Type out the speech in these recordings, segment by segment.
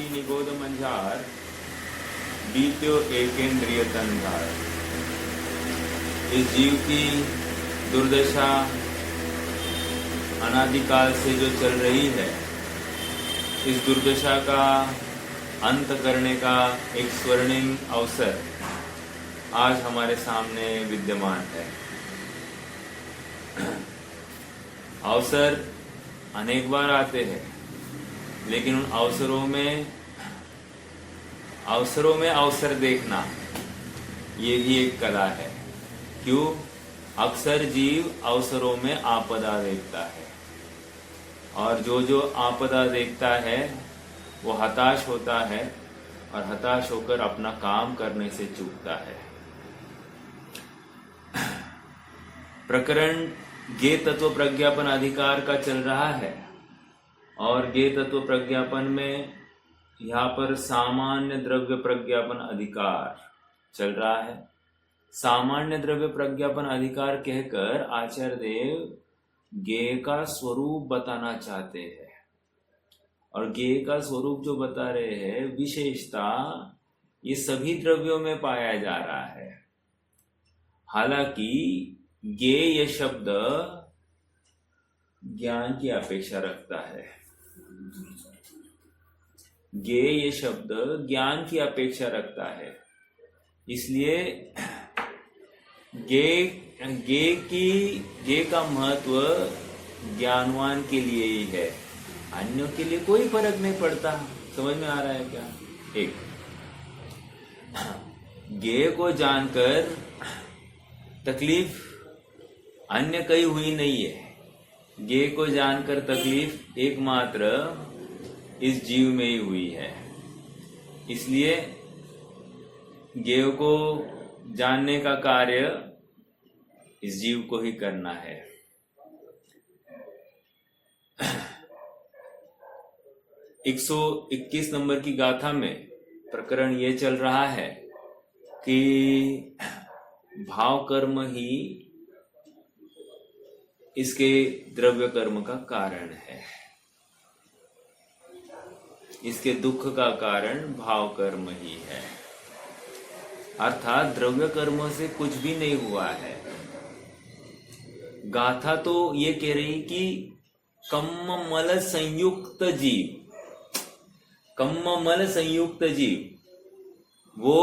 आदि निगोद मंझार बीत्यो एकेंद्रिय तंधार। इस जीव की दुर्दशा अनादिकाल से जो चल रही है, इस दुर्दशा का अंत करने का एक स्वर्णिम अवसर आज हमारे सामने विद्यमान है। अवसर अनेक बार आते हैं, लेकिन उन अवसरों में अवसर देखना ये भी एक कला है। क्यों? अक्सर जीव अवसरों में आपदा देखता है, और जो आपदा देखता है वो हताश होता है, और हताश होकर अपना काम करने से चूकता है। प्रकरण ज्ञेय तत्व प्रज्ञापन अधिकार का चल रहा है, और ज्ञेय तत्व प्रज्ञापन में यहाँ पर सामान्य द्रव्य प्रज्ञापन अधिकार चल रहा है। सामान्य द्रव्य प्रज्ञापन अधिकार कहकर आचार्य देव ज्ञेय का स्वरूप बताना चाहते हैं, और ज्ञेय का स्वरूप जो बता रहे हैं विशेषता ये सभी द्रव्यों में पाया जा रहा है। हालांकि ज्ञेय शब्द ज्ञान की अपेक्षा रखता है। ज्ञेय शब्द ज्ञान की अपेक्षा रखता है, इसलिए ज्ञेय का महत्व ज्ञानवान के लिए ही है, अन्यों के लिए कोई फर्क नहीं पड़ता। समझ में आ रहा है क्या? एक ज्ञेय को जानकर तकलीफ अन्य कहीं हुई नहीं है। ज्ञेय को जानकर तकलीफ एकमात्र इस जीव में ही हुई है। इसलिए ज्ञेय को जानने का कार्य इस जीव को ही करना है। 121 नंबर की गाथा में प्रकरण ये चल रहा है कि भाव कर्म ही इसके द्रव्य कर्म का कारण है। इसके दुख का कारण भाव कर्म ही है, अर्थात द्रव्य कर्म से कुछ भी नहीं हुआ है। गाथा तो ये कह रही कि कम्म मल संयुक्त जीव वो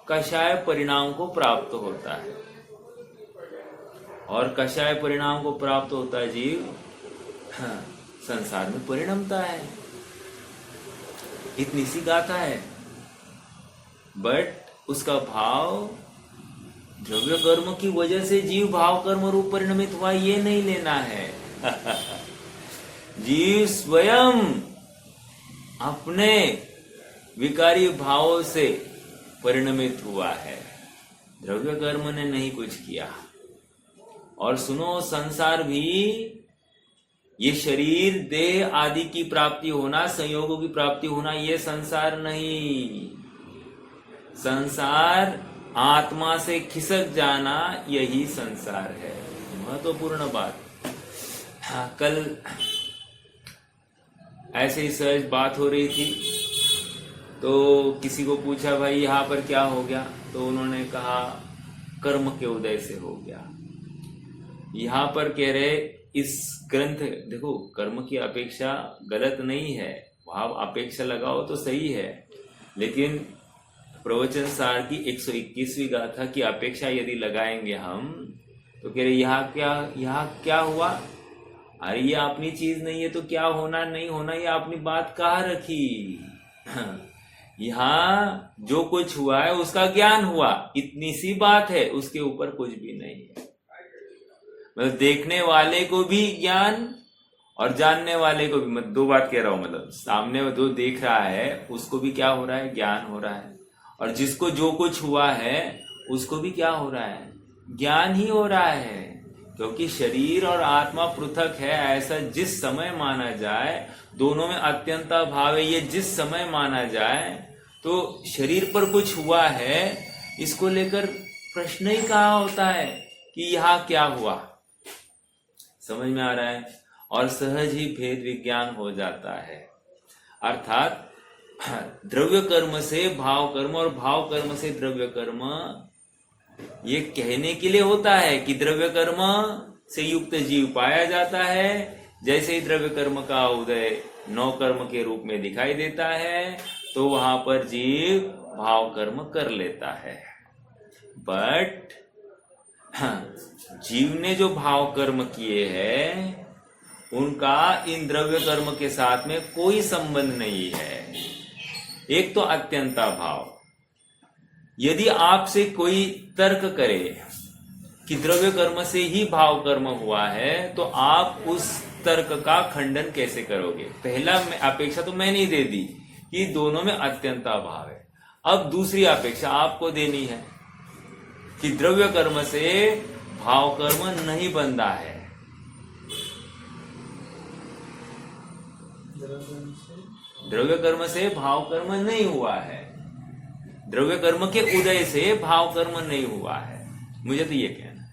कषाय परिणाम को प्राप्त होता है, और कषाय परिणाम को प्राप्त होता जीव संसार में परिणमता है। इतनी सी गाथा है, बट उसका भाव द्रव्य कर्म की वजह से जीव भाव कर्म रूप परिणमित हुआ ये नहीं लेना है। जीव स्वयं अपने विकारी भावों से परिणमित हुआ है, द्रव्य कर्म ने नहीं कुछ किया। और सुनो, संसार भी ये शरीर देह आदि की प्राप्ति होना, संयोगों की प्राप्ति होना, ये संसार नहीं। संसार आत्मा से खिसक जाना, यही संसार है। महत्वपूर्ण बात। हाँ, कल ऐसे ही सहज बात हो रही थी, तो किसी को पूछा भाई यहाँ पर क्या हो गया, तो उन्होंने कहा कर्म के उदय से हो गया। यहाँ पर कह रहे इस ग्रंथ, देखो कर्म की अपेक्षा गलत नहीं है, भाव अपेक्षा लगाओ तो सही है, लेकिन प्रवचन सार की 121वीं गाथा की अपेक्षा यदि लगाएंगे हम, तो कह रहे यहाँ क्या हुआ? अरे ये अपनी चीज नहीं है तो क्या होना नहीं होना, ये अपनी बात कहाँ रखी। यहाँ जो कुछ हुआ है उसका ज्ञान हुआ, इतनी सी बात है, उसके ऊपर कुछ भी नहीं है। मतलब देखने वाले को भी ज्ञान और जानने वाले को भी, मैं दो बात कह रहा हूं, मतलब सामने जो देख रहा है उसको भी क्या हो रहा है? ज्ञान हो रहा है, और जिसको जो कुछ हुआ है उसको भी क्या हो रहा है? ज्ञान ही हो रहा है। क्योंकि शरीर और आत्मा पृथक है, ऐसा जिस समय माना जाए, दोनों में अत्यंता भाव है, ये जिस समय माना जाए, तो शरीर पर कुछ हुआ है, इसको लेकर प्रश्न ही कहाँ होता है कि यहाँ क्या हुआ। समझ में आ रहा है? और सहज ही भेद विज्ञान हो जाता है। अर्थात द्रव्य कर्म से भाव कर्म और भाव कर्म से द्रव्य कर्म, ये कहने के लिए होता है कि द्रव्य कर्म से युक्त जीव पाया जाता है। जैसे ही द्रव्य कर्म का उदय नौ कर्म के रूप में दिखाई देता है तो वहां पर जीव भाव कर्म कर लेता है। बट जीव ने जो भाव कर्म किए हैं उनका इन द्रव्य कर्म के साथ में कोई संबंध नहीं है। एक तो अत्यंता भाव, यदि आपसे कोई तर्क करे कि द्रव्य कर्म से ही भाव कर्म हुआ है तो आप उस तर्क का खंडन कैसे करोगे? पहला अपेक्षा तो मैंने ही दे दी कि दोनों में अत्यंता भाव है। अब दूसरी अपेक्षा आपको देनी है कि द्रव्य कर्म से भाव कर्म नहीं बनता है। द्रव्य कर्म से भाव कर्म नहीं हुआ है, द्रव्य कर्म के उदय से भाव कर्म नहीं हुआ है। मुझे तो ये कहना,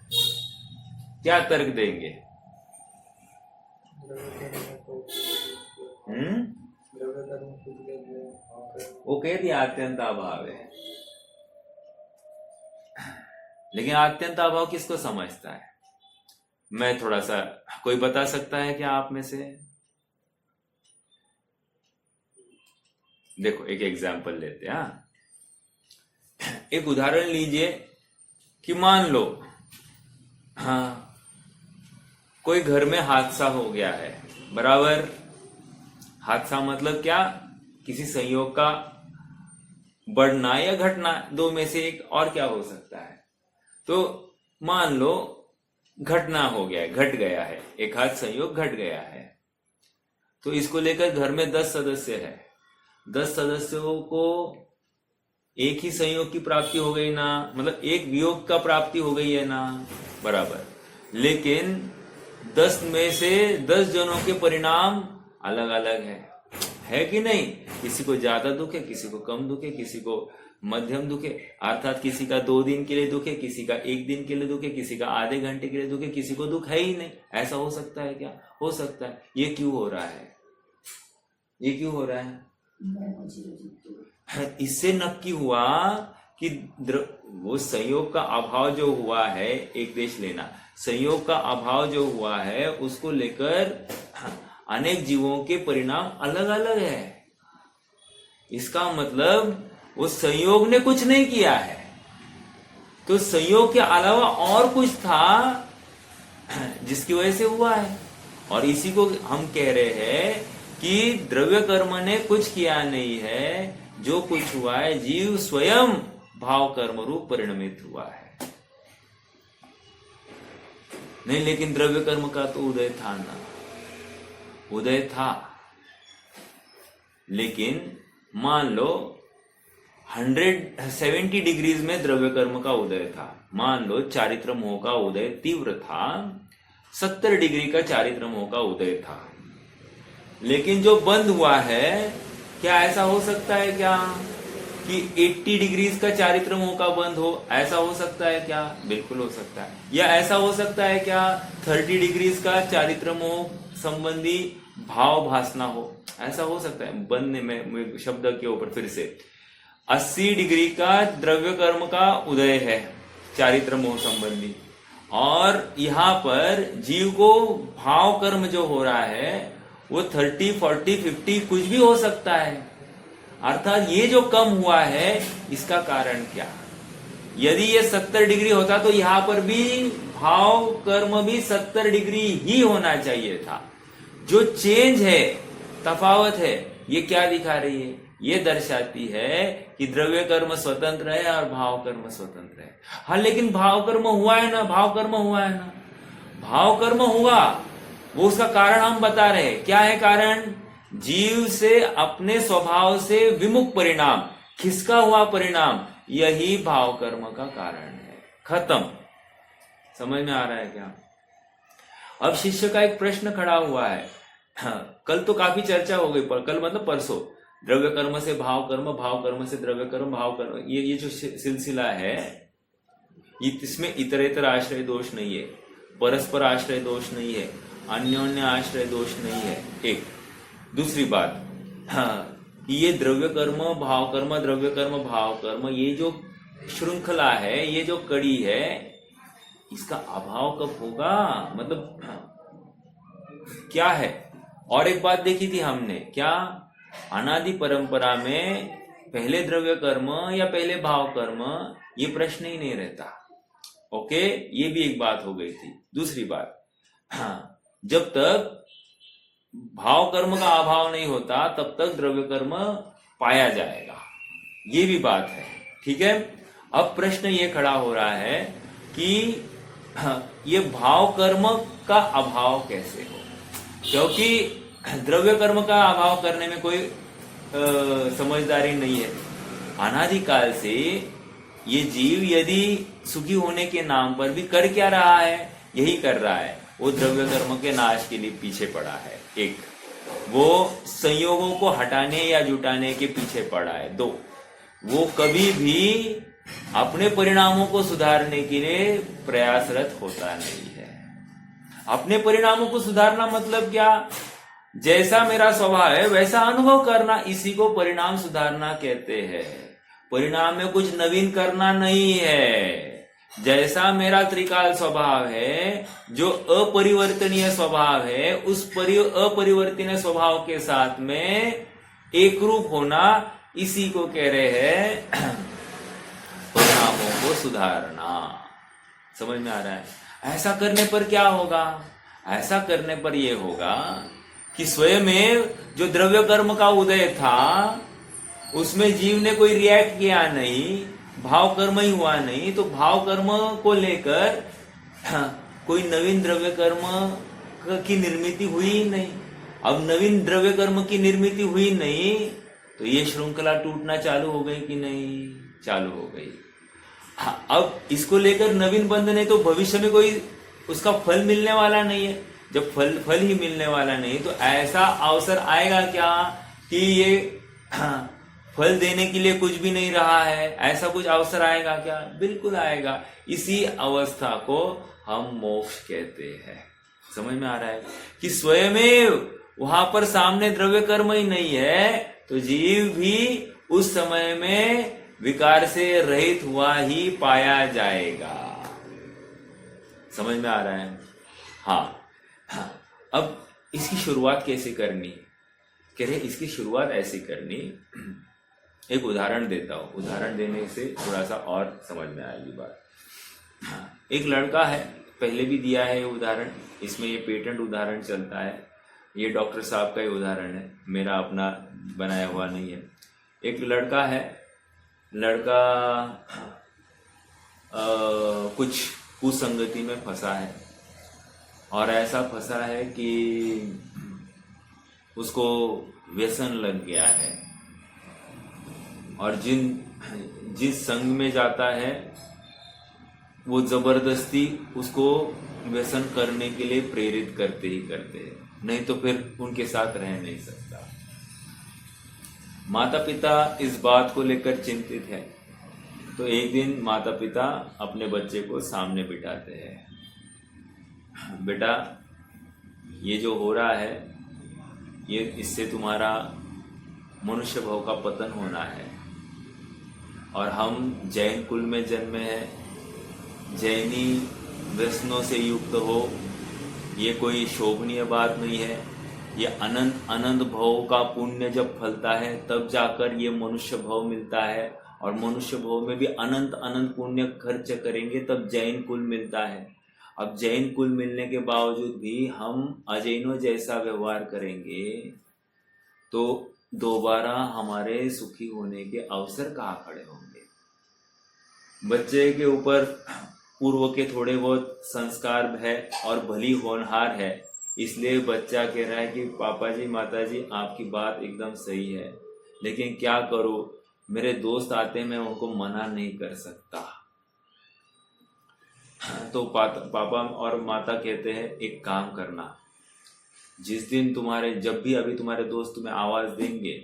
क्या तर्क देंगे? वो कह दिया अत्यंत अभाव है, लेकिन अत्यंत अभाव किसको समझता है? मैं थोड़ा सा, कोई बता सकता है क्या आप में से? देखो एक एग्जाम्पल लेते हैं। एक उदाहरण लीजिए कि मान लो कोई घर में हादसा हो गया है, बराबर। हादसा मतलब क्या? किसी संयोग का बढ़ना या घटना, दो में से एक, और क्या हो सकता है। तो मान लो घटना हो गया है, घट गया है, एक हाथ संयोग घट गया है। तो इसको लेकर घर में 10 सदस्य है, 10 सदस्यों को एक ही संयोग की प्राप्ति हो गई ना, मतलब एक वियोग का प्राप्ति हो गई है ना, बराबर। लेकिन 10 में से 10 जनों के परिणाम अलग अलग है कि नहीं? किसी को ज्यादा दुख है, किसी को कम दुख है, किसी को मध्यम दुख है। अर्थात किसी का 2 दिन के लिए दुख है, किसी का 1 दिन के लिए दुख है, किसी का आधे घंटे के लिए दुख है, किसी को दुख है ही नहीं। ऐसा हो सकता है क्या? हो सकता है। ये क्यों हो रहा है? ये क्यों हो रहा है? इससे नक्की हुआ कि वो संयोग का अभाव जो हुआ है, एक देश लेना, संयोग का अभाव जो हुआ है उसको लेकर अनेक जीवों के परिणाम अलग अलग है। इसका मतलब वो संयोग ने कुछ नहीं किया है, तो संयोग के अलावा और कुछ था जिसकी वजह से हुआ है। और इसी को हम कह रहे हैं कि द्रव्य कर्म ने कुछ किया नहीं है, जो कुछ हुआ है जीव स्वयं भाव कर्म रूप परिणमित हुआ है। नहीं, लेकिन द्रव्य कर्म का तो उदय था ना, उदय था। लेकिन मान लो 170 डिग्रीज में द्रव्य कर्म का उदय था। मान लो चारित्र मोह का उदय तीव्र था, 70 डिग्री का चारित्र मोह का उदय था। लेकिन जो बंद हुआ है, क्या ऐसा हो सकता है क्या कि 80 डिग्रीज का चारित्र मोह का बंद हो? ऐसा हो सकता है क्या? बिल्कुल हो सकता है। या ऐसा हो सकता है क्या 30 डिग्रीज का चारित्र मोह संबंधी भाव भासना हो? ऐसा हो सकता है। बंद में शब्द के ऊपर फिर से 80 डिग्री का द्रव्य कर्म का उदय है चारित्र मोह संबंधी, और यहाँ पर जीव को भाव कर्म जो हो रहा है वो 30, 40, 50 कुछ भी हो सकता है। अर्थात ये जो कम हुआ है इसका कारण क्या? यदि ये 70 डिग्री होता तो यहाँ पर भी भाव कर्म भी 70 डिग्री ही होना चाहिए था। जो चेंज है, तफावत है, ये क्या दिखा रही है? ये दर्शाती है कि द्रव्य कर्म स्वतंत्र है और भाव कर्म स्वतंत्र है। हाँ, लेकिन भाव कर्म हुआ है ना, भाव कर्म हुआ है ना, भाव कर्म हुआ, वो उसका कारण हम बता रहे हैं। क्या है कारण? जीव से अपने स्वभाव से विमुख परिणाम, खिसका हुआ परिणाम, यही भाव कर्म का कारण है। खत्म। समझ में आ रहा है क्या? अब शिष्य का एक प्रश्न खड़ा हुआ है। कल तो काफी चर्चा हो गई, पर कल मतलब परसों, द्रव्य कर्म से भाव कर्म, भाव कर्म से द्रव्य कर्म, भाव कर्म, ये जो सिलसिला है, इसमें इतरेतर आश्रय दोष नहीं है, परस्पर आश्रय दोष नहीं है, अन्योन्य आश्रय दोष नहीं है। एक दूसरी बात, हाँ, ये द्रव्य कर्म भाव कर्म, द्रव्य कर्म भाव कर्म, ये जो श्रृंखला है, ये जो कड़ी है, इसका अभाव कब होगा? मतलब क्या है? और एक बात देखी थी हमने, क्या अनादि परंपरा में पहले द्रव्य कर्म या पहले भाव कर्म, ये प्रश्न ही नहीं रहता। ओके, ये भी एक बात हो गई थी। दूसरी बात, हाँ, जब तक भाव कर्म का अभाव नहीं होता तब तक द्रव्य कर्म पाया जाएगा, ये भी बात है। ठीक है, अब प्रश्न ये खड़ा हो रहा है कि ये भाव कर्म का अभाव कैसे हो? क्योंकि द्रव्य कर्म का अभाव करने में कोई समझदारी नहीं है। अनादिकाल से ये जीव यदि सुखी होने के नाम पर भी कर क्या रहा है? यही कर रहा है, वो द्रव्य कर्म के नाश के लिए पीछे पड़ा है। एक, वो संयोगों को हटाने या जुटाने के पीछे पड़ा है। दो, वो कभी भी अपने परिणामों को सुधारने के लिए प्रयासरत होता नहीं है। अपने परिणामों को सुधारना मतलब क्या? जैसा मेरा स्वभाव है वैसा अनुभव करना, इसी को परिणाम सुधारना कहते हैं। परिणाम में कुछ नवीन करना नहीं है। जैसा मेरा त्रिकाल स्वभाव है, जो अपरिवर्तनीय स्वभाव है, उस अपरिवर्तनीय स्वभाव के साथ में एक रूप होना, इसी को कह रहे हैं परिणामों को सुधारना। समझ में आ रहा है? ऐसा करने पर क्या होगा? ऐसा करने पर यह होगा कि स्वयं में जो द्रव्य कर्म का उदय था उसमें जीव ने कोई रिएक्ट किया नहीं, भाव कर्म ही हुआ नहीं, तो भाव कर्म को लेकर कोई नवीन द्रव्य कर्म की निर्मिति हुई ही नहीं। अब नवीन द्रव्य कर्म की निर्मिति हुई नहीं तो ये श्रृंखला टूटना चालू हो गई कि नहीं? चालू हो गई। हाँ, अब इसको लेकर नवीन बंध नहीं तो भविष्य में कोई उसका फल मिलने वाला नहीं है। जब फल ही मिलने वाला नहीं तो ऐसा अवसर आएगा क्या कि ये फल देने के लिए कुछ भी नहीं रहा है? ऐसा कुछ अवसर आएगा क्या? बिल्कुल आएगा। इसी अवस्था को हम मोक्ष कहते हैं। समझ में आ रहा है कि स्वयं वहां पर सामने द्रव्य कर्म ही नहीं है तो जीव भी उस समय में विकार से रहित हुआ ही पाया जाएगा। समझ में आ रहा है? हाँ, अब इसकी शुरुआत कैसे करनी? कह रहे इसकी शुरुआत ऐसी करनी, एक उदाहरण देता हूं, उदाहरण देने से थोड़ा सा और समझ में आएगी बात। हाँ, एक लड़का है, पहले भी दिया है ये उदाहरण, इसमें ये पेटेंट उदाहरण चलता है, ये डॉक्टर साहब का ही उदाहरण है, मेरा अपना बनाया हुआ नहीं है। एक लड़का है, लड़का कुछ कुसंगति में फंसा है और ऐसा फंसा है कि उसको व्यसन लग गया है और जिस संग में जाता है वो जबरदस्ती उसको व्यसन करने के लिए प्रेरित करते ही करते हैं, नहीं तो फिर उनके साथ रह नहीं सकता। माता पिता इस बात को लेकर चिंतित है, तो एक दिन माता पिता अपने बच्चे को सामने बिठाते हैं, बेटा ये जो हो रहा है ये इससे तुम्हारा मनुष्य भाव का पतन होना है और हम जैन कुल में जन्मे हैं, जैनी व्यसनों से युक्त हो, ये कोई शोभनीय बात नहीं है। ये अनंत अनंत भाव का पुण्य जब फलता है तब जाकर ये मनुष्य भाव मिलता है और मनुष्य भाव में भी अनंत अनंत पुण्य खर्च करेंगे तब जैन कुल मिलता है। अब जैन कुल मिलने के बावजूद भी हम अजैनों जैसा व्यवहार करेंगे तो दोबारा हमारे सुखी होने के अवसर कहाँ खड़े होंगे? बच्चे के ऊपर पूर्व के थोड़े बहुत संस्कार है और भली होनहार है, इसलिए बच्चा कह रहा है कि पापा जी माता जी आपकी बात एकदम सही है, लेकिन क्या करूं, मेरे दोस्त आते मैं उनको मना नहीं कर सकता। तो पापा और माता कहते हैं एक काम करना, जिस दिन जब भी अभी तुम्हारे दोस्त तुम्हें आवाज देंगे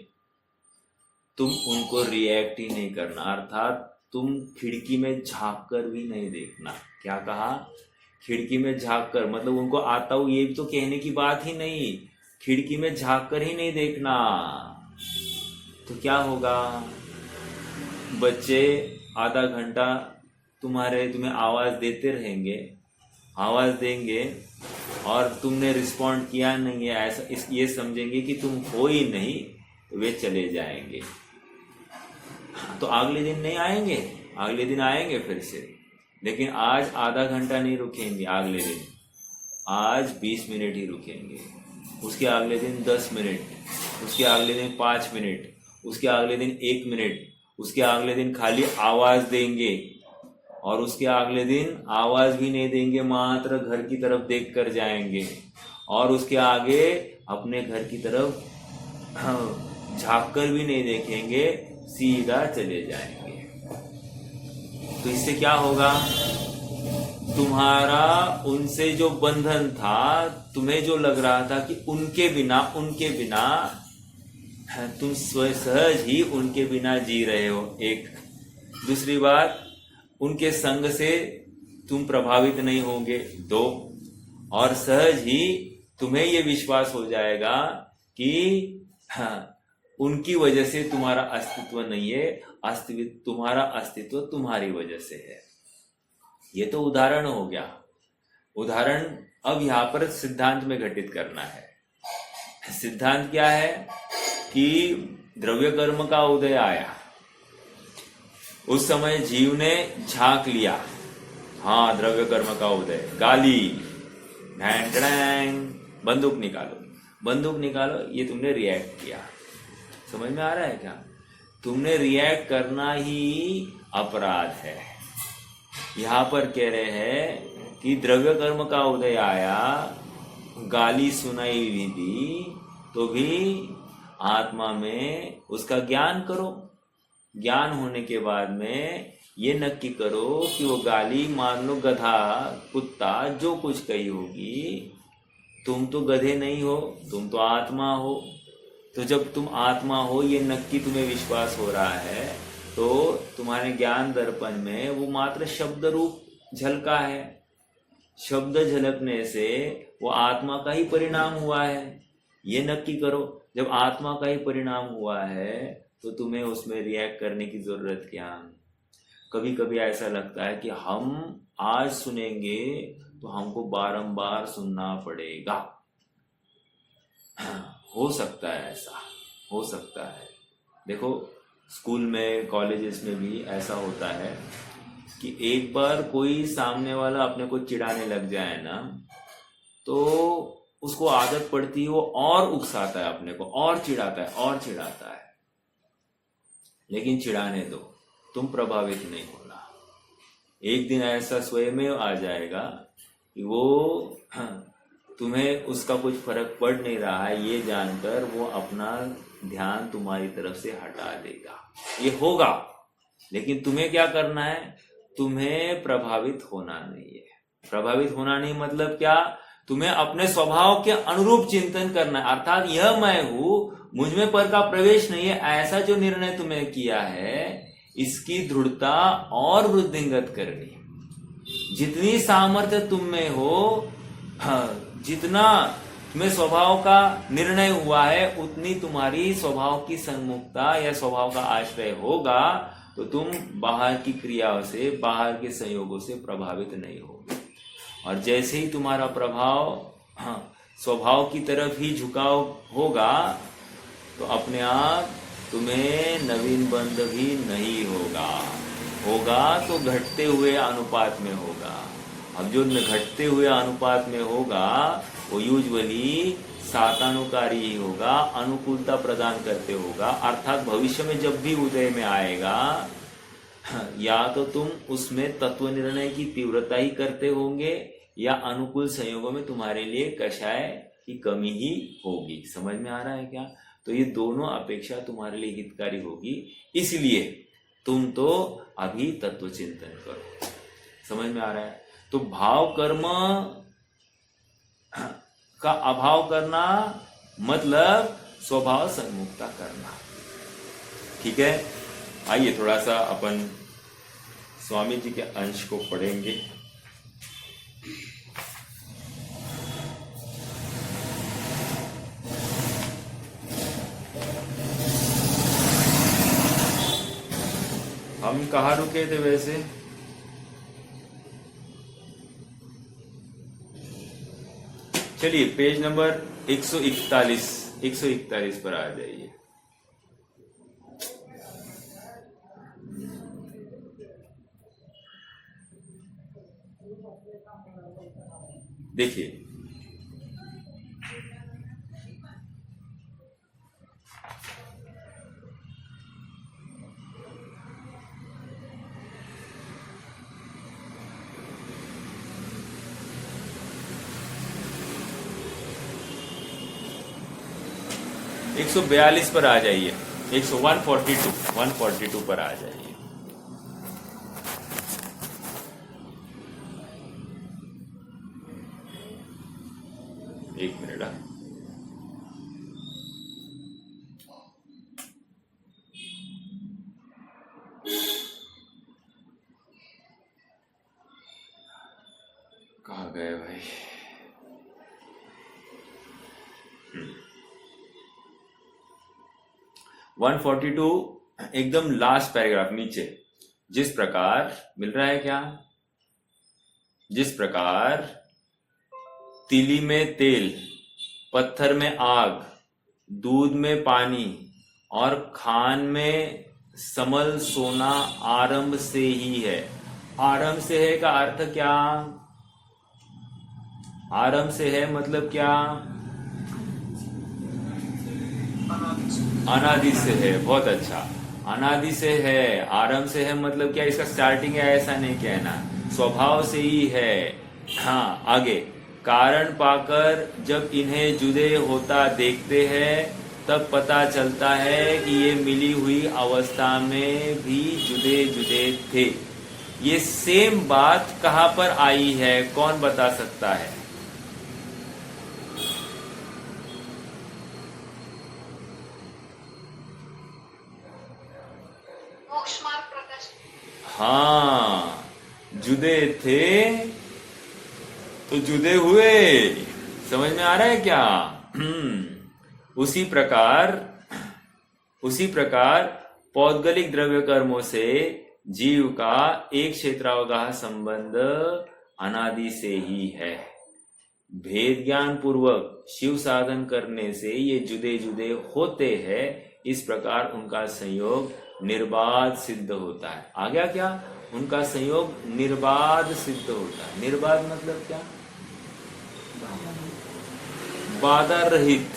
तुम उनको रिएक्ट ही नहीं करना, अर्थात तुम खिड़की में झांक कर भी नहीं देखना। क्या कहा? खिड़की में झांक कर, मतलब उनको आता हूं ये तो कहने की बात ही नहीं, खिड़की में झांक कर ही नहीं देखना। तो क्या होगा, बच्चे आधा घंटा तुम्हें आवाज देते रहेंगे, आवाज देंगे और तुमने रिस्पॉन्ड किया नहीं है, ऐसा ये समझेंगे कि तुम हो ही नहीं, तो वे चले जाएंगे। तो अगले दिन नहीं आएंगे, अगले दिन आएंगे फिर से, लेकिन आज आधा घंटा नहीं रुकेंगे, अगले दिन आज 20 मिनट ही रुकेंगे, उसके अगले दिन 10 मिनट, उसके अगले दिन 5 मिनट, उसके अगले दिन 1 मिनट, उसके अगले दिन खाली आवाज देंगे, और उसके अगले दिन आवाज भी नहीं देंगे, मात्र घर की तरफ देख कर जाएंगे, और उसके आगे अपने घर की तरफ झांक कर भी नहीं देखेंगे, सीधा चले जाएंगे। तो इससे क्या होगा, तुम्हारा उनसे जो बंधन था, तुम्हें जो लग रहा था कि उनके बिना तुम सहज ही उनके बिना जी रहे हो, एक। दूसरी बात, उनके संग से तुम प्रभावित नहीं होगे, 2। और सहज ही तुम्हें ये विश्वास हो जाएगा कि उनकी वजह से तुम्हारा अस्तित्व नहीं है, तुम्हारा अस्तित्व तुम्हारी वजह से है। ये तो उदाहरण हो गया। उदाहरण अब यहाँ पर सिद्धांत में घटित करना है। सिद्धांत क्या है कि द्रव्य कर्म का उदय आया, उस समय जीव ने झांक लिया, हाँ द्रव्य कर्म का उदय, गाली, बंदूक निकालो, ये तुमने रिएक्ट किया। समझ में आ रहा है क्या? तुमने रिएक्ट करना ही अपराध है। यहाँ पर कह रहे हैं कि द्रव्य कर्म का उदय आया, गाली सुनाई भी दी, तो भी आत्मा में उसका ज्ञान करो। ज्ञान होने के बाद में ये नक्की करो कि वो गाली, मान लो गधा, कुत्ता, जो कुछ कही होगी, तुम तो गधे नहीं हो, तुम तो आत्मा हो। तो जब तुम आत्मा हो, ये नक्की तुम्हें विश्वास हो रहा है, तो तुम्हारे ज्ञान दर्पण में वो मात्र शब्द रूप झलका है। शब्द झलकने से वो आत्मा का ही परिणाम हुआ है, ये नक्की करो। जब आत्मा का ही परिणाम हुआ है तो तुम्हें उसमें रिएक्ट करने की जरूरत क्या? कभी कभी ऐसा लगता है कि हम आज सुनेंगे तो हमको बारंबार सुनना पड़ेगा। हो सकता है, ऐसा हो सकता है। देखो, स्कूल में, कॉलेजेस में भी ऐसा होता है कि एक बार कोई सामने वाला अपने को चिढ़ाने लग जाए ना, तो उसको आदत पड़ती है, वो और उकसाता है अपने को, और चिढ़ाता है। लेकिन चिढ़ाने दो, तुम प्रभावित नहीं होना। एक दिन ऐसा स्वयं में आ जाएगा कि वो तुम्हें उसका कुछ फर्क पड़ नहीं रहा है, ये जानकर वो अपना ध्यान तुम्हारी तरफ से हटा देगा। ये होगा, लेकिन तुम्हें क्या करना है? तुम्हें प्रभावित होना नहीं है। प्रभावित होना नहीं मतलब क्या? तुम्हें अपने स्वभाव के अनुरूप चिंतन करना है। अर्थात यह मैं हूं, मुझ में पर का प्रवेश नहीं है, ऐसा जो निर्णय तुम्हें किया है, इसकी दृढ़ता और वृद्धिंगत करनी। जितनी सामर्थ्य तुम में हो, जितना तुम्हें स्वभाव का निर्णय हुआ है, उतनी तुम्हारी स्वभाव की सन्मुखता या स्वभाव का आश्रय होगा, तो तुम बाहर की क्रियाओं से, बाहर के संयोगों से प्रभावित नहीं होगे। और जैसे ही तुम्हारा प्रभाव स्वभाव की तरफ ही झुकाव होगा, तो अपने आप तुम्हें नवीन बंध भी नहीं होगा तो घटते हुए अनुपात में होगा। अब जो घटते हुए अनुपात में होगा, वो यूजुअली सातानुकारी ही होगा, अनुकूलता प्रदान करते होगा। अर्थात भविष्य में जब भी उदय में आएगा, या तो तुम उसमें तत्व निर्णय की तीव्रता ही करते होंगे, या अनुकूल संयोगों में तुम्हारे लिए कषाय की कमी ही होगी। समझ में आ रहा है क्या? तो ये दोनों अपेक्षा तुम्हारे लिए हितकारी होगी। इसलिए तुम तो अभी तत्व चिंतन करो। समझ में आ रहा है? तो भाव कर्म का अभाव करना मतलब स्वभाव सन्मुखता करना। ठीक है, आइए थोड़ा सा अपन स्वामी जी के अंश को पढ़ेंगे। हम कहाँ रुके थे वैसे? चलिए पेज नंबर 141 पर आ जाइए। देखिए, एक 142 पर आ जाइए। 142 पर आ जाइए। एक मिनट। कहाँ गए भाई? 142 एकदम लास्ट पैराग्राफ नीचे। जिस प्रकार, मिल रहा है क्या? जिस प्रकार तीली में तेल, पत्थर में आग, दूध में पानी और खान में समल सोना आरंभ से ही है। आरंभ से है का अर्थ क्या? आरंभ से है मतलब क्या? अनादि से है। बहुत अच्छा, अनादि से है। आरंभ से है मतलब क्या? इसका स्टार्टिंग है ऐसा नहीं कहना, स्वभाव से ही है। हाँ, आगे। कारण पाकर जब इन्हें जुदे होता देखते हैं तब पता चलता है कि ये मिली हुई अवस्था में भी जुदे जुदे थे। ये सेम बात कहां पर आई है? कौन बता सकता है? हाँ, जुदे थे तो जुदे हुए। समझ में आ रहा है क्या? उसी प्रकार पौद्गलिक द्रव्य कर्मों से जीव का एक क्षेत्रावगाह संबंध अनादि से ही है। भेद ज्ञान पूर्वक शिव साधन करने से ये जुदे जुदे होते हैं। इस प्रकार उनका संयोग निर्बाध सिद्ध होता है। आ गया क्या? उनका संयोग निर्बाध सिद्ध होता है। निर्बाध मतलब क्या? बाधा रहित,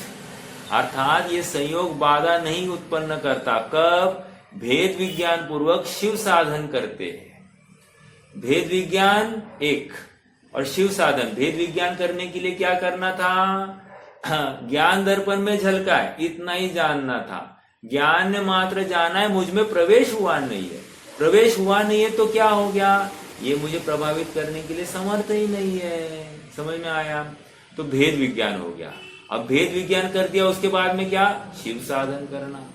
अर्थात ये संयोग बाधा नहीं उत्पन्न करता। कब? भेद विज्ञान पूर्वक शिव साधन करते हैं। भेद विज्ञान एक और शिव साधन। भेद विज्ञान करने के लिए क्या करना था? ज्ञान दर्पण में झलका है, इतना ही जानना था। ज्ञान ने मात्र जाना है, मुझ में प्रवेश हुआ नहीं है। प्रवेश हुआ नहीं है तो क्या हो गया? ये मुझे प्रभावित करने के लिए समर्थ ही नहीं है। समझ में आया? तो भेद विज्ञान हो गया। अब भेद विज्ञान कर दिया, उसके बाद में क्या? शिव साधन करना।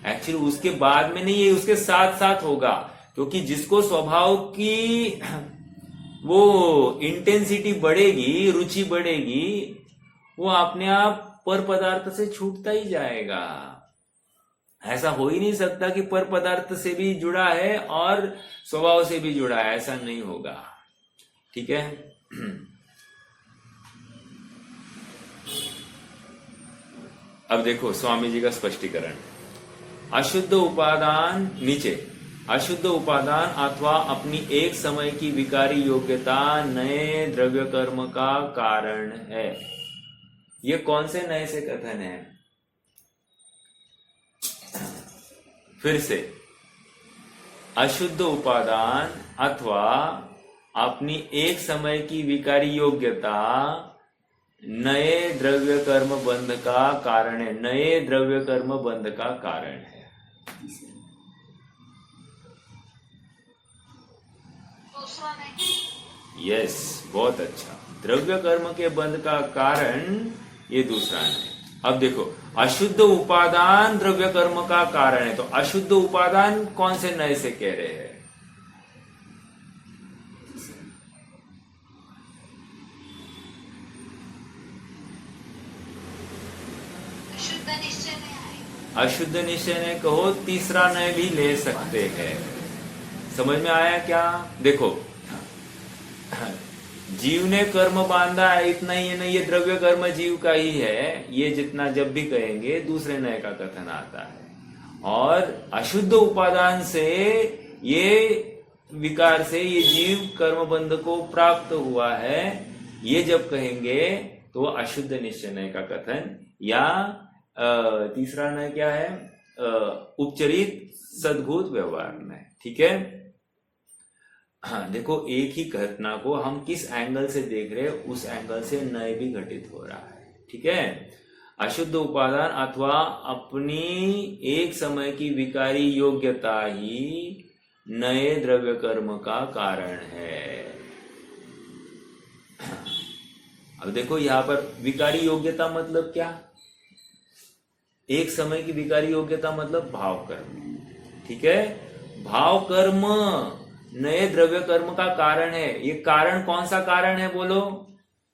एक्चुअली उसके बाद में नहीं, ये उसके साथ साथ होगा, क्योंकि जिसको स्वभाव की वो इंटेंसिटी बढ़ेगी, रुचि बढ़ेगी, वो अपने आप पर पदार्थ से छूटता ही जाएगा। ऐसा हो ही नहीं सकता कि पर पदार्थ से भी जुड़ा है और स्वभाव से भी जुड़ा है, ऐसा नहीं होगा। ठीक है? अब देखो स्वामी जी का स्पष्टीकरण। अशुद्ध उपादान, नीचे, अशुद्ध उपादान अथवा अपनी एक समय की विकारी योग्यता नए द्रव्य कर्म का कारण है। ये कौन से नए से कथन है? फिर से, अशुद्ध उपादान अथवा अपनी एक समय की विकारी योग्यता नए द्रव्य कर्म बंध का कारण है। नए द्रव्य कर्म बंध का कारण है। यस, बहुत अच्छा। द्रव्य कर्म के बंध का कारण ये दूसरा नहीं। अब देखो, अशुद्ध उपादान द्रव्य कर्म का कारण है, तो अशुद्ध उपादान कौन से नए से कह रहे हैं? अशुद्ध निश्चय ने कहो, तीसरा नय भी ले सकते हैं। समझ में आया क्या? देखो, जीव ने कर्म बांधा है, इतना ही है ना, ये द्रव्य कर्म जीव का ही है, ये जितना जब भी कहेंगे दूसरे नए का कथन आता है। और अशुद्ध उपादान से, ये विकार से ये जीव कर्म बंध को प्राप्त हुआ है, ये जब कहेंगे तो अशुद्ध निश्चय नय का कथन, या तीसरा नय क्या है, उपचरित सद्भूत व्यवहार नय। ठीक है। हाँ, देखो, एक ही घटना को हम किस एंगल से देख रहे हैं, उस एंगल से नय भी घटित हो रहा है। ठीक है। अशुद्ध उपादान अथवा अपनी एक समय की विकारी योग्यता ही नए द्रव्य कर्म का कारण है। अब देखो, यहां पर विकारी योग्यता मतलब क्या? एक समय की विकारी योग्यता मतलब भाव कर्म। ठीक है। भाव कर्म नए द्रव्य कर्म का कारण है। ये कारण कौन सा कारण है बोलो?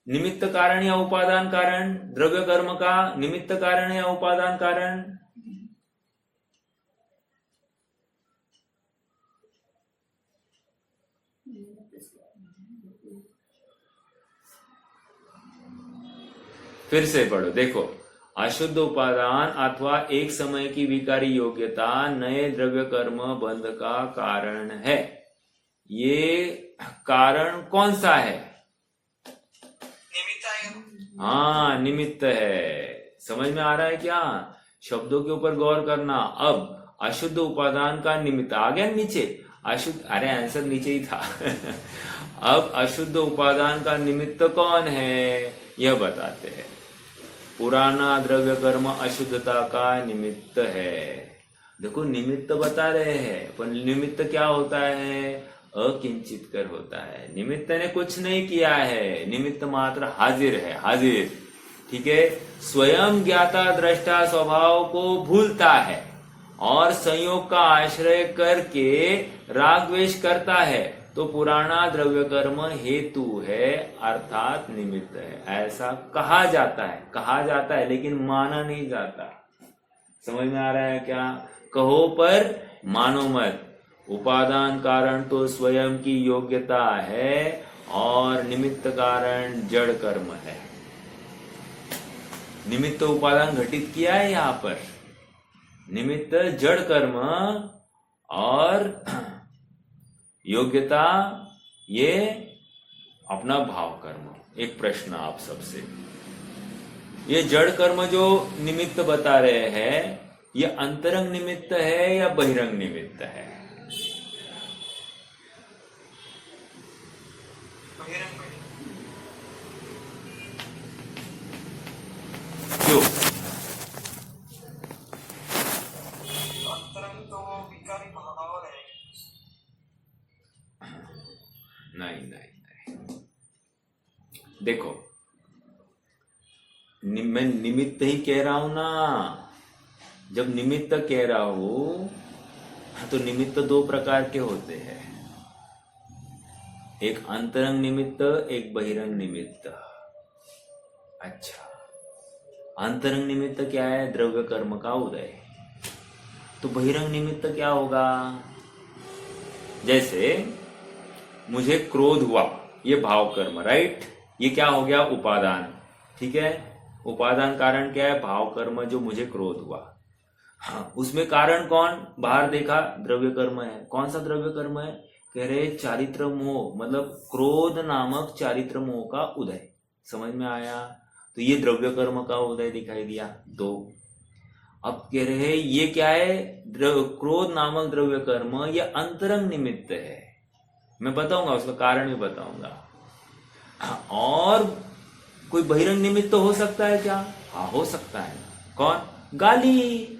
निमित्त कारण या उपादान कारण? द्रव्य कर्म का निमित्त कारण या उपादान कारण? फिर से पढ़ो। देखो, अशुद्ध उपादान अथवा एक समय की विकारी योग्यता नए द्रव्य कर्म बंध का कारण है। ये कारण कौन सा है? निमित्त है। हाँ, निमित्त है। समझ में आ रहा है क्या? शब्दों के ऊपर गौर करना। अब अशुद्ध उपादान का निमित्त आ गया नीचे। अशुद्ध, अरे आंसर नीचे ही था। अब अशुद्ध उपादान का निमित्त कौन है, यह बताते हैं। पुराना द्रव्य कर्म अशुद्धता का निमित्त है। देखो, निमित्त बता रहे हैं, पर निमित्त क्या होता है? अकिंचित कर होता है। निमित्त ने कुछ नहीं किया है, निमित्त मात्र हाजिर है, हाजिर। ठीक है। स्वयं ज्ञाता दृष्टा स्वभाव को भूलता है और संयोग का आश्रय करके राग द्वेष करता है, तो पुराना द्रव्य कर्म हेतु है, अर्थात निमित्त है। ऐसा कहा जाता है, लेकिन माना नहीं जाता। समझ में आ रहा है क्या? कहो पर मानो मत। उपादान कारण तो स्वयं की योग्यता है और निमित्त कारण जड़ कर्म है। निमित्त उपादान घटित किया है यहां पर, निमित्त जड़ कर्म और योग्यता ये अपना भाव कर्म। एक प्रश्न आप सबसे, ये जड़ कर्म जो निमित्त बता रहे हैं, ये अंतरंग निमित्त है या बहिरंग निमित्त है? क्यों? अंतरंग तो विकारी भाव है। नहीं। देखो, मैं निमित्त ही कह रहा हूं ना। जब निमित्त कह रहा हूं तो निमित्त दो प्रकार के होते हैं, एक अंतरंग निमित्त, एक बहिरंग निमित्त। अच्छा, अंतरंग निमित्त क्या है? द्रव्य कर्म का उदय। तो बहिरंग निमित्त क्या होगा? जैसे मुझे क्रोध हुआ, ये भाव कर्म, राइट? ये क्या हो गया? उपादान। ठीक है। उपादान कारण क्या है? भाव कर्म, जो मुझे क्रोध हुआ। हाँ, उसमें कारण कौन? बाहर देखा, द्रव्य कर्म है। कौन सा द्रव्य कर्म है? कह रहे चारित्र मोह, मतलब क्रोध नामक चारित्र मोह का उदय। समझ में आया? तो ये द्रव्य कर्म का उदय दिखाई दिया, दो। अब कह रहे ये क्या है? क्रोध नामक द्रव्य कर्म, ये अंतरंग निमित्त है। मैं बताऊंगा, उसका कारण भी बताऊंगा। और कोई बहिरंग निमित्त हो सकता है क्या? हाँ, हो सकता है। कौन? गाली।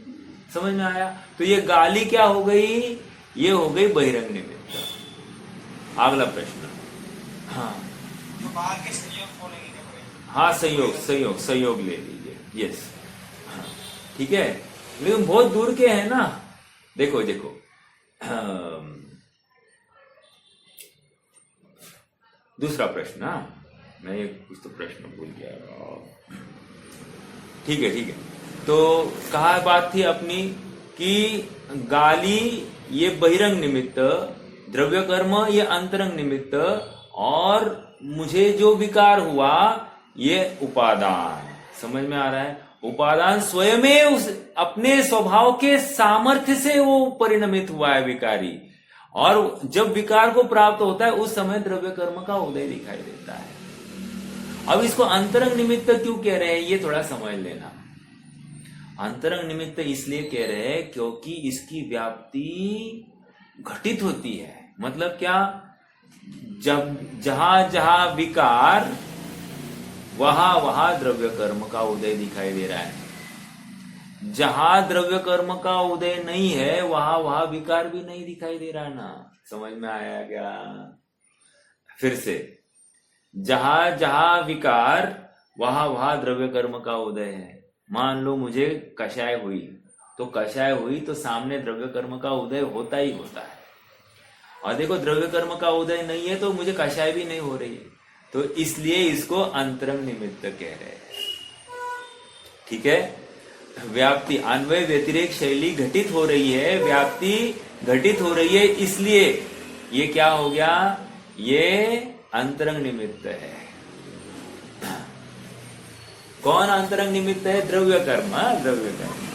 समझ में आया? तो ये गाली क्या हो गई? ये हो गई बहिरंग निमित्त। अगला प्रश्न। हाँ, तो बाहर के संयोग बोलेंगे क्या बोलेंगे? हाँ, संयोग ले लीजिए। यस, हाँ, ठीक है। लेकिन बहुत दूर के हैं ना। देखो, दूसरा प्रश्न। मैं कुछ तो प्रश्न भूल गया। ठीक है। तो कहा बात थी अपनी कि गाली ये बहिरंग निमित्त, द्रव्य कर्म ये अंतरंग निमित्त, और मुझे जो विकार हुआ ये उपादान। समझ में आ रहा है? उपादान स्वयं उस अपने स्वभाव के सामर्थ्य से वो परिणमित हुआ है विकारी, और जब विकार को प्राप्त होता है उस समय द्रव्य कर्म का उदय दिखाई देता है। अब इसको अंतरंग निमित्त क्यों कह रहे हैं, ये थोड़ा समझ लेना। अंतरंग निमित्त इसलिए कह रहे हैं क्योंकि इसकी व्याप्ति घटित होती है। मतलब क्या? जब जहां जहां विकार, वहां वहां द्रव्य कर्म का उदय दिखाई दे रहा है। जहां द्रव्य कर्म का उदय नहीं है वहां वहां विकार भी नहीं दिखाई दे रहा ना। समझ में आया क्या? फिर से, जहां जहां विकार वहां वहां द्रव्य कर्म का उदय है। मान लो मुझे कषाय हुई, तो कषाय हुई तो सामने द्रव्य कर्म का उदय होता ही होता है। और देखो द्रव्य कर्म का उदय नहीं है तो मुझे कषाय भी नहीं हो रही है, तो इसलिए इसको अंतरंग निमित्त कह रहे हैं। ठीक है? व्याप्ति अन्वय व्यतिरेक शैली घटित हो रही है, व्याप्ति घटित हो रही है, इसलिए ये क्या हो गया? ये अंतरंग निमित्त है। कौन अंतरंग निमित्त है? द्रव्य कर्म। द्रव्य कर्म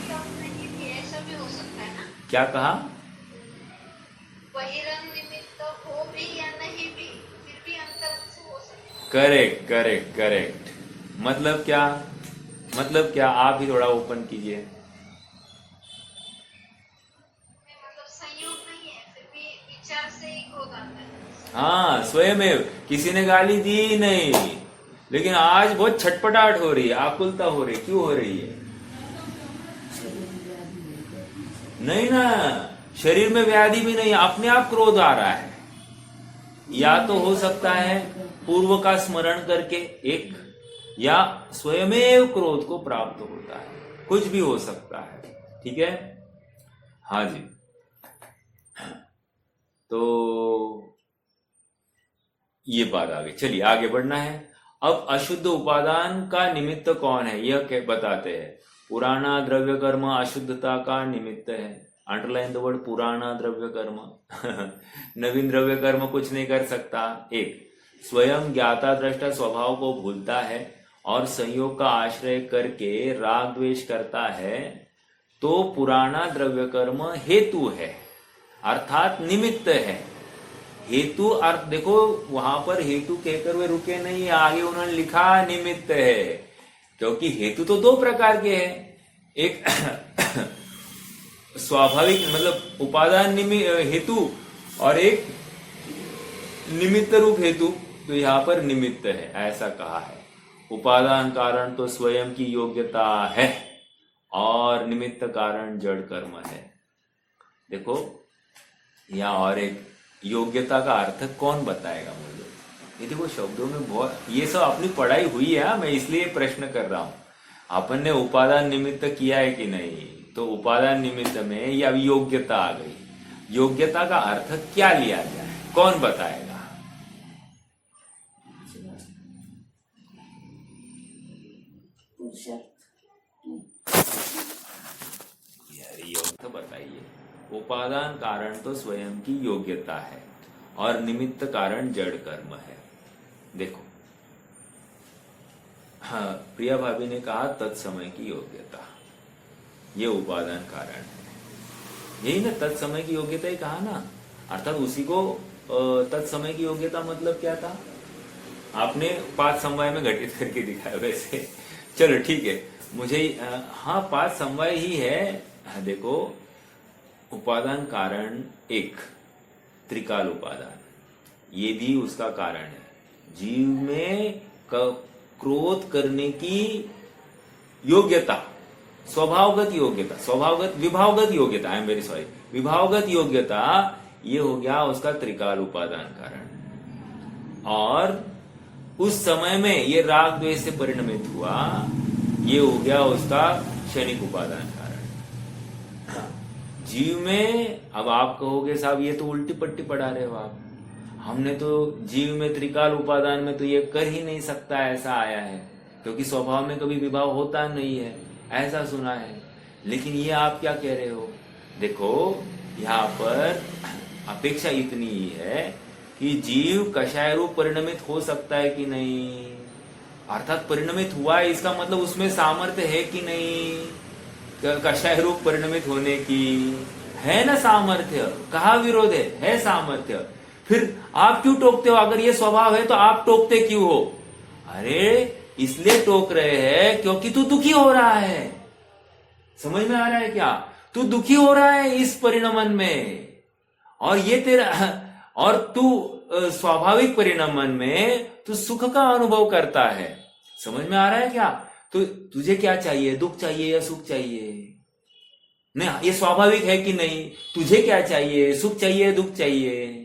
ऐसा भी हो सकता है ना? क्या कहा? बहिरंग निमित्त हो भी या नहीं भी, फिर भी अंतरंग से हो सकता है। Correct correct correct. मतलब क्या? मतलब क्या? आप ही थोड़ा ओपन कीजिए। मतलब संयोग नहीं है, फिर भी विचार से ही क्रोध आता है। हाँ, स्वयं किसी ने गाली दी ही नहीं, लेकिन आज बहुत छटपटाहट हो रही है, आकुलता हो रही है। क्यों हो रही है? नहीं ना, शरीर में व्याधि भी नहीं, अपने आप क्रोध आ रहा है। या तो हो सकता है पूर्व का स्मरण करके एक, या स्वयमेव क्रोध को प्राप्त होता है, कुछ भी हो सकता है। ठीक है? हाँ जी। तो ये बात आगे, चलिए आगे बढ़ना है। अब अशुद्ध उपादान का निमित्त कौन है यह बताते हैं। पुराना द्रव्य कर्म अशुद्धता का निमित्त है। अंडरलाइन द वर्ड पुराना द्रव्य कर्म। नवीन द्रव्य कर्म कुछ नहीं कर सकता। एक, स्वयं ज्ञाता दृष्टा स्वभाव को भूलता है और संयोग का आश्रय करके राग द्वेष करता है, तो पुराना द्रव्य कर्म हेतु है, अर्थात निमित्त है। हेतु अर्थ देखो, वहां पर हेतु कहकर वे रुके नहीं, आगे उन्होंने लिखा निमित्त है, क्योंकि हेतु तो दो प्रकार के हैं। एक स्वाभाविक मतलब उपादान हेतु, और एक निमित्त रूप हेतु। तो यहाँ पर निमित्त है, ऐसा कहा है। उपादान कारण तो स्वयं की योग्यता है और निमित्त कारण जड़ कर्म है। देखो यहाँ और एक योग्यता का अर्थ कौन बताएगा मुझे? ये देखो शब्दों में बहुत, ये सब अपनी पढ़ाई हुई है, मैं इसलिए प्रश्न कर रहा हूं। अपन ने उपादान निमित्त किया है कि नहीं? तो उपादान निमित्त में या योग्यता आ गई। योग्यता का अर्थ क्या लिया गया है, कौन बताएगा? यार योग्यता बताइए। उपादान कारण तो स्वयं की योग्यता है और निमित्त कारण जड़ कर्म है। देखो, हाँ, प्रिया भाभी ने कहा तत्समय की योग्यता, ये उपादान कारण है। यही ना तत्समय की योग्यता ही कहा ना, अर्थात उसी को तत्समय की योग्यता मतलब क्या था? आपने 5 समवाय में घटित करके दिखाया। वैसे चलो ठीक है, मुझे हाँ 5 समवाय ही है। हाँ, देखो उपादान कारण एक, त्रिकाल उपादान, ये भी उसका कारण है। जीव में क्रोध करने की योग्यता, स्वभावगत योग्यता, स्वभावगत विभावगत योग्यता, आई एम वेरी सॉरी, विभावगत योग्यता, ये हो गया उसका त्रिकाल उपादान कारण। और उस समय में ये राग द्वेष से परिणमित हुआ, ये हो गया उसका क्षणिक उपादान कारण। जीव में अब आप कहोगे साहब ये तो उल्टी पट्टी पढ़ा रहे हो आप, हमने तो जीव में त्रिकाल उपादान में तो ये कर ही नहीं सकता, ऐसा आया है, क्योंकि स्वभाव में कभी विभाव होता नहीं है, ऐसा सुना है। लेकिन ये आप क्या कह रहे हो? देखो यहाँ पर अपेक्षा इतनी ही है कि जीव कषाय रूप परिणमित हो सकता है कि नहीं, अर्थात परिणमित हुआ है इसका मतलब उसमें सामर्थ्य है कि नहीं कषाय रूप परिणमित होने की, है ना सामर्थ्य, कहा विरोध है सामर्थ्य। फिर आप क्यों टोकते हो? अगर ये स्वभाव है तो आप टोकते क्यों हो? अरे इसलिए टोक रहे हैं क्योंकि तू दुखी हो रहा है। समझ में आ रहा है क्या? तू दुखी हो रहा है इस परिणमन में, और ये तेरा, और तू स्वाभाविक परिणमन में तू सुख का अनुभव करता है। समझ में आ रहा है क्या? तो तुझे क्या चाहिए? दुख चाहिए या सुख चाहिए? नहीं, ये स्वाभाविक है कि नहीं? तुझे क्या चाहिए? सुख चाहिए, दुख चाहिए?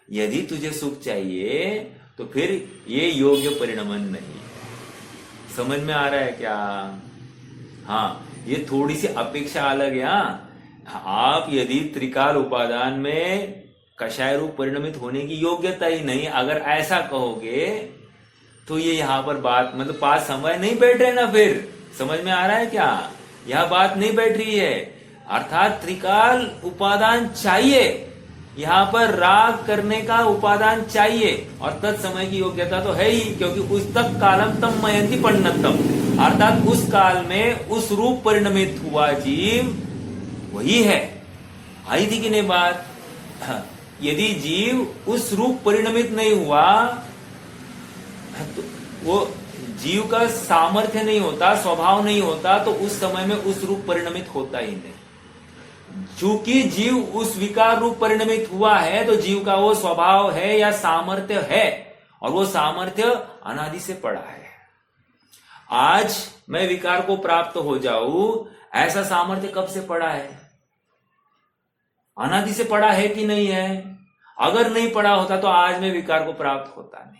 यदि तुझे सुख चाहिए तो फिर ये योग्य परिणमन नहीं। समझ में आ रहा है क्या? हाँ, ये थोड़ी सी अपेक्षा अलग है। आप यदि त्रिकाल उपादान में कषाय रूप परिणमित होने की योग्यता ही नहीं, अगर ऐसा कहोगे तो ये यहां पर बात, मतलब पास समय नहीं बैठ रहे ना। फिर समझ में आ रहा है क्या? यह बात नहीं बैठ रही है। अर्थात त्रिकाल उपादान चाहिए, यहां पर राग करने का उपादान चाहिए, और तत्समय की योग्यता तो है ही, क्योंकि उस तक कालम तम मयंती पण्णतम, अर्थात उस काल में उस रूप परिणमित हुआ जीव वही है। आई थी कि नहीं बात? यदि जीव उस रूप परिणमित नहीं हुआ तो वो जीव का सामर्थ्य नहीं होता, स्वभाव नहीं होता, तो उस समय में उस रूप परिणमित होता ही नहीं। चूंकि जीव उस विकार रूप परिणमित हुआ है तो जीव का वो स्वभाव है या सामर्थ्य है, और वो सामर्थ्य अनादि से पड़ा है। आज मैं विकार को प्राप्त हो जाऊं, ऐसा सामर्थ्य कब से पड़ा है? अनादि से पड़ा है कि नहीं है? अगर नहीं पड़ा होता तो आज मैं विकार को प्राप्त होता नहीं।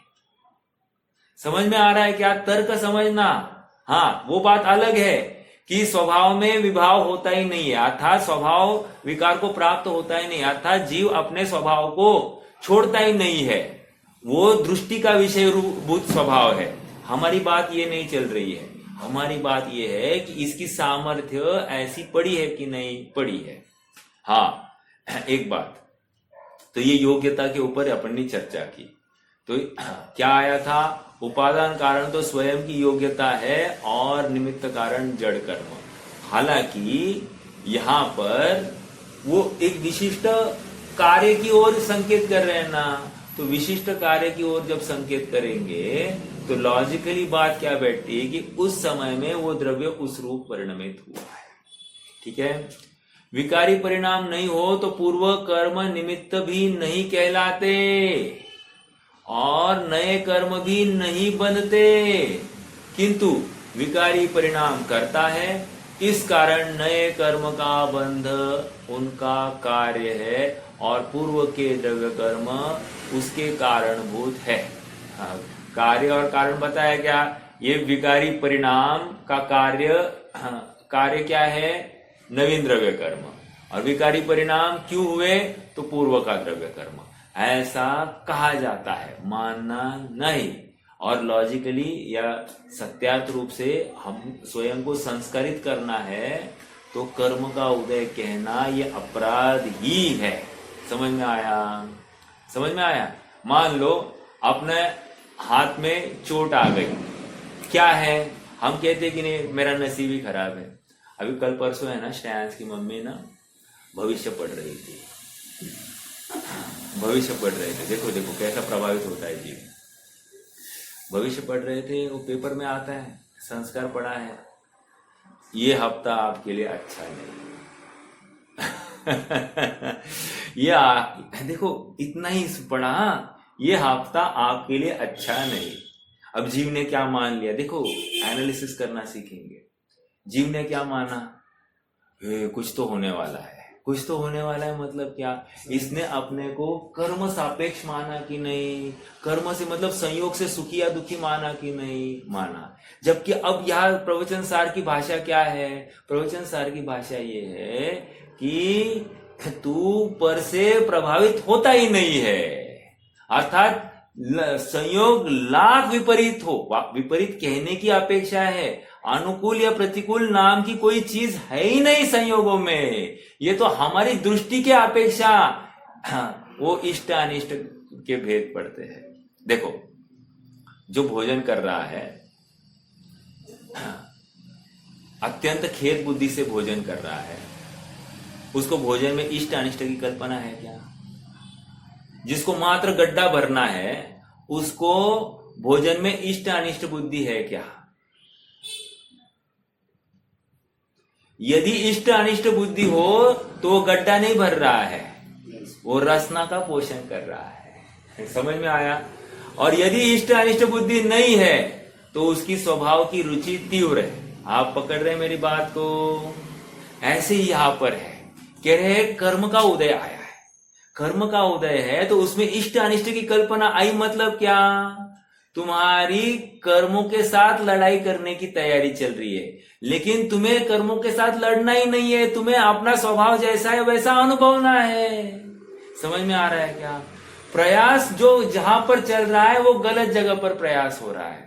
समझ में आ रहा है क्या? तर्क समझना। हाँ, वो बात अलग है कि स्वभाव में विभाव होता ही नहीं है, अर्थात स्वभाव विकार को प्राप्त होता ही नहीं, अर्थात जीव अपने स्वभाव को छोड़ता ही नहीं है, वो दृष्टि का विषय भूत स्वभाव है। हमारी बात ये नहीं चल रही है। हमारी बात ये है कि इसकी सामर्थ्य ऐसी पड़ी है कि नहीं पड़ी है। हाँ, एक बात तो ये योग्यता के ऊपर अपन ने चर्चा की। तो क्या आया था? उपादान कारण तो स्वयं की योग्यता है और निमित्त कारण जड़ कर्म। हालांकि यहां पर वो एक विशिष्ट कार्य की ओर संकेत कर रहे हैं ना, तो विशिष्ट कार्य की ओर जब संकेत करेंगे तो लॉजिकली बात क्या बैठती है कि उस समय में वो द्रव्य उस रूप परिणमित हुआ है। ठीक है? विकारी परिणाम नहीं हो तो पूर्व कर्म निमित्त भी नहीं कहलाते और नए कर्म भी नहीं बनते, किंतु विकारी परिणाम करता है, इस कारण नए कर्म का बंध उनका कार्य है और पूर्व के द्रव्य कर्म उसके कारणभूत है। कार्य और कारण बताया क्या? ये विकारी परिणाम का कार्य क्या है? नवीन द्रव्य कर्म, और विकारी परिणाम क्यों हुए? तो पूर्व का द्रव्य कर्म। ऐसा कहा जाता है, मानना नहीं। और लॉजिकली या सत्यार्थ रूप से हम स्वयं को संस्कारित करना है तो कर्म का उदय कहना ये अपराध ही है। समझ में आया? समझ में आया? मान लो अपने हाथ में चोट आ गई, क्या है? हम कहते कि नहीं मेरा नसीब ही खराब है। अभी कल परसों है ना, श्रेयांश की मम्मी ना भविष्य पढ़ रही थी, भविष्य पढ़ रहे थे। देखो देखो कैसा प्रभावित होता है जीव। भविष्य पढ़ रहे थे, वो पेपर में आता है संस्कार पढ़ा है, ये हफ्ता आपके लिए अच्छा नहीं। देखो इतना ही पढ़ा, ये हफ्ता आपके लिए अच्छा नहीं। अब जीव ने क्या मान लिया? देखो एनालिसिस करना सीखेंगे। जीव ने क्या माना? कुछ तो होने वाला है, कुछ तो होने वाला है। मतलब क्या? इसने अपने को कर्म सापेक्ष माना कि नहीं? कर्म से मतलब संयोग से सुखी या दुखी माना कि नहीं माना? जबकि अब यहाँ प्रवचन सार की भाषा क्या है? प्रवचन सार की भाषा ये है कि तू पर से प्रभावित होता ही नहीं है, अर्थात संयोग लाख विपरीत हो। विपरीत कहने की अपेक्षा है, अनुकूल या प्रतिकूल नाम की कोई चीज है ही नहीं संयोगों में। ये तो हमारी दृष्टि के अपेक्षा हाँ, वो इष्ट अनिष्ट के भेद पड़ते हैं। देखो, जो भोजन कर रहा है अत्यंत खेद बुद्धि से भोजन कर रहा है, उसको भोजन में इष्ट अनिष्ट की कल्पना है क्या? जिसको मात्र गड्ढा भरना है उसको भोजन में इष्ट अनिष्ट बुद्धि है क्या? यदि इष्ट अनिष्ट बुद्धि हो तो वो गड्ढा नहीं भर रहा है, वो रसना का पोषण कर रहा है। समझ में आया? और यदि इष्ट अनिष्ट बुद्धि नहीं है तो उसकी स्वभाव की रुचि तीव्र है। आप पकड़ रहे हैं मेरी बात को? ऐसे ही यहां पर है, कह रहे हैं कर्म का उदय आया है, कर्म का उदय है तो उसमें इष्ट अनिष्ट की कल्पना आई। मतलब क्या? तुम्हारी कर्मों के साथ लड़ाई करने की तैयारी चल रही है, लेकिन तुम्हें कर्मों के साथ लड़ना ही नहीं है, तुम्हें अपना स्वभाव जैसा है वैसा अनुभवना है। समझ में आ रहा है क्या? प्रयास जो जहां पर चल रहा है वो गलत जगह पर प्रयास हो रहा है।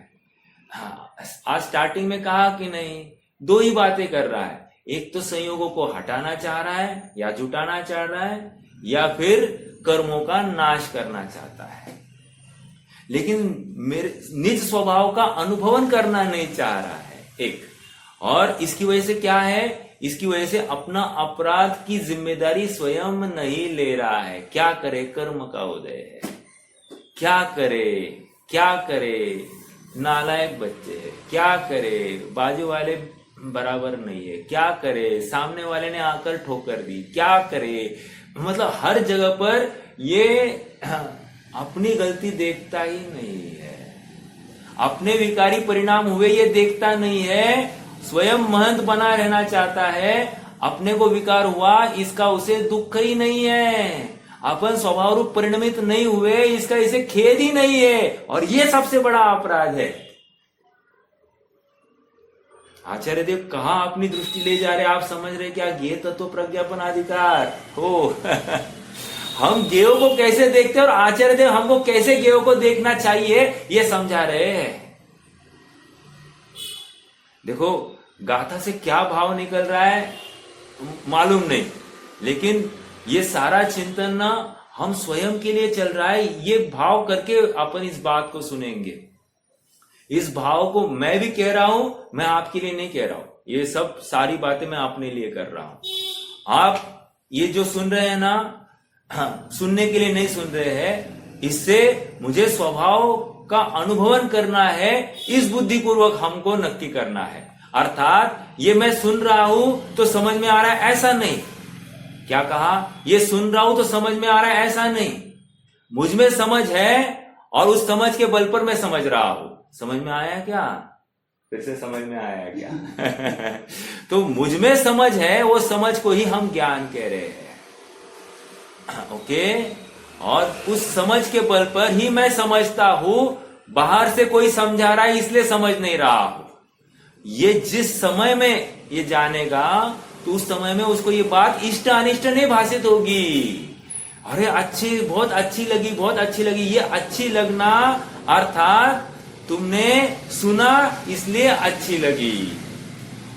हाँ, आज स्टार्टिंग में कहा कि नहीं, दो ही बातें कर रहा है, एक तो संयोगों को हटाना चाह रहा है या जुटाना चाह रहा है, या फिर कर्मों का नाश करना चाहता है, लेकिन मेरे निज स्वभाव का अनुभवन करना नहीं चाह रहा है। एक और इसकी वजह से क्या है? इसकी वजह से अपना अपराध की जिम्मेदारी स्वयं नहीं ले रहा है। क्या करे? कर्म का उदय है, क्या करे? क्या करे? नालायक बच्चे है, क्या करे? बाजू वाले बराबर नहीं है, क्या करे? सामने वाले ने आकर ठोकर दी, क्या करे? मतलब हर जगह पर ये अपनी गलती देखता ही नहीं है, अपने विकारी परिणाम हुए ये देखता नहीं है, स्वयं महंत बना रहना चाहता है। अपने को विकार हुआ इसका उसे दुख ही नहीं है, अपन स्वभाव रूप परिणमित नहीं हुए इसका इसे खेद ही नहीं है, और ये सबसे बड़ा अपराध है। आचार्य देव कहां अपनी दृष्टि ले जा रहे? आप समझ रहे क्या? ज्ञेय तत्व प्रज्ञापन अधिकार हो हम ज्ञेयों को कैसे देखते हैं और आचार्य देव हमको कैसे ज्ञेयों को देखना चाहिए ये समझा रहे हैं। देखो, गाथा से क्या भाव निकल रहा है मालूम नहीं, लेकिन ये सारा चिंतन ना हम स्वयं के लिए चल रहा है। ये भाव करके अपन इस बात को सुनेंगे। इस भाव को मैं भी कह रहा हूं, मैं आपके लिए नहीं कह रहा हूं। ये सब सारी बातें मैं अपने लिए कर रहा हूं। आप ये जो सुन रहे हैं ना, हाँ, सुनने के लिए नहीं सुन रहे हैं, इससे मुझे स्वभाव का अनुभवन करना है, इस बुद्धिपूर्वक हमको नक्की करना है। अर्थात ये मैं सुन रहा हूं तो समझ में आ रहा है ऐसा नहीं। क्या कहा? ये सुन रहा हूं तो समझ में आ रहा है ऐसा नहीं, मुझ में समझ है और उस समझ के बल पर मैं समझ रहा हूं। समझ में आया क्या? फिर से समझ में आया क्या? तो मुझ में समझ है, वो समझ को ही हम ज्ञान कह रहे हैं। ओके, और उस समझ के बल पर ही मैं समझता हूं, बाहर से कोई समझा रहा है इसलिए समझ नहीं रहा हूं। ये जिस समय में ये जानेगा तो उस समय में उसको ये बात इष्ट अनिष्ट नहीं भाषित होगी। अरे अच्छी, बहुत अच्छी लगी, बहुत अच्छी लगी। ये अच्छी लगना अर्थात तुमने सुना इसलिए अच्छी लगी,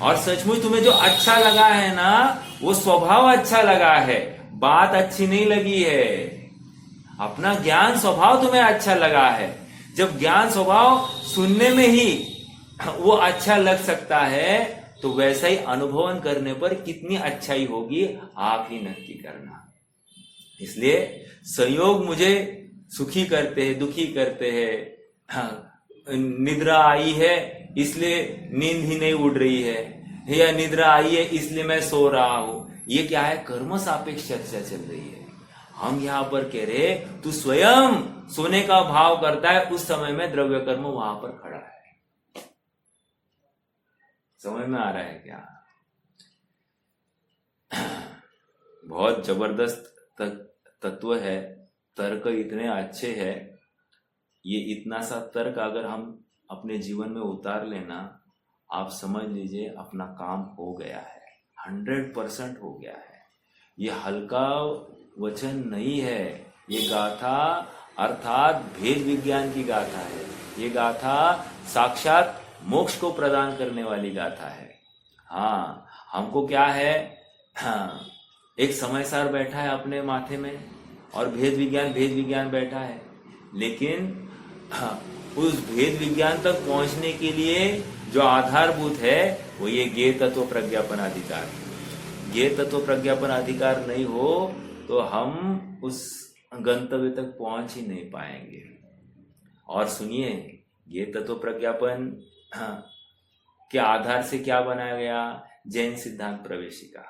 और सचमुच तुम्हें जो अच्छा लगा है ना वो स्वभाव अच्छा लगा है, बात अच्छी नहीं लगी है। अपना ज्ञान स्वभाव तुम्हें अच्छा लगा है। जब ज्ञान स्वभाव सुनने में ही वो अच्छा लग सकता है तो वैसा ही अनुभवन करने पर कितनी अच्छाई होगी आप ही नक्की करना। इसलिए संयोग मुझे सुखी करते हैं, दुखी करते हैं। निद्रा आई है इसलिए नींद ही नहीं उड़ रही है, या निद्रा आई है इसलिए मैं सो रहा हूं। ये क्या है? कर्म सापेक्ष चर्चा चल रही है। हम यहां पर कह रहे तू स्वयं सोने का भाव करता है, उस समय में द्रव्य कर्म वहां पर खड़ा है। समझ में आ रहा है क्या? बहुत जबरदस्त तत्व है। तर्क इतने अच्छे हैं, ये इतना सा तर्क अगर हम अपने जीवन में उतार लेना, आप समझ लीजिए अपना काम हो गया है, 100% हो गया है। ये हल्का वचन नहीं है, ये गाथा अर्थात भेद विज्ञान की गाथा है। ये गाथा साक्षात मोक्ष को प्रदान करने वाली गाथा है। हाँ, हमको क्या है, हाँ, एक समय सार बैठा है अपने माथे में, और भेद विज्ञान बैठा है। लेकिन उस भेद विज्ञान तक पहुंचने के लिए जो आधारभूत है वो ये ज्ञेय तत्व प्रज्ञापन अधिकार है। ज्ञेय तत्व प्रज्ञापन अधिकार नहीं हो तो हम उस गंतव्य तक पहुंच ही नहीं पाएंगे। और सुनिए, ज्ञेय तत्व प्रज्ञापन के आधार से क्या बनाया गया? जैन सिद्धांत प्रवेशिका।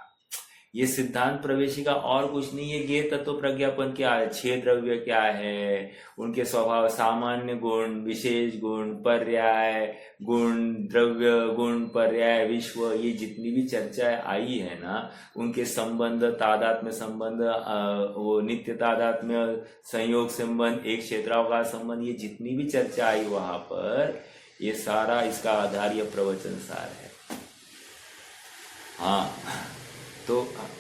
ये सिद्धांत प्रवेशिका और कुछ नहीं है। ज्ञेय तत्व प्रज्ञापन क्या है? 6 द्रव्य क्या है, उनके स्वभाव, सामान्य गुण, विशेष गुण, पर्याय गुण, द्रव्य गुण, पर्याय, विश्व, ये जितनी भी चर्चाएं आई है ना, उनके संबंध, तादात्म्य संबंध, वो नित्य तादात्म्य, संयोग संबंध, एक क्षेत्रावकाश संबंध, ये जितनी भी चर्चा आई वहां पर, ये सारा इसका आधार ये प्रवचन सार है। हाँ, तो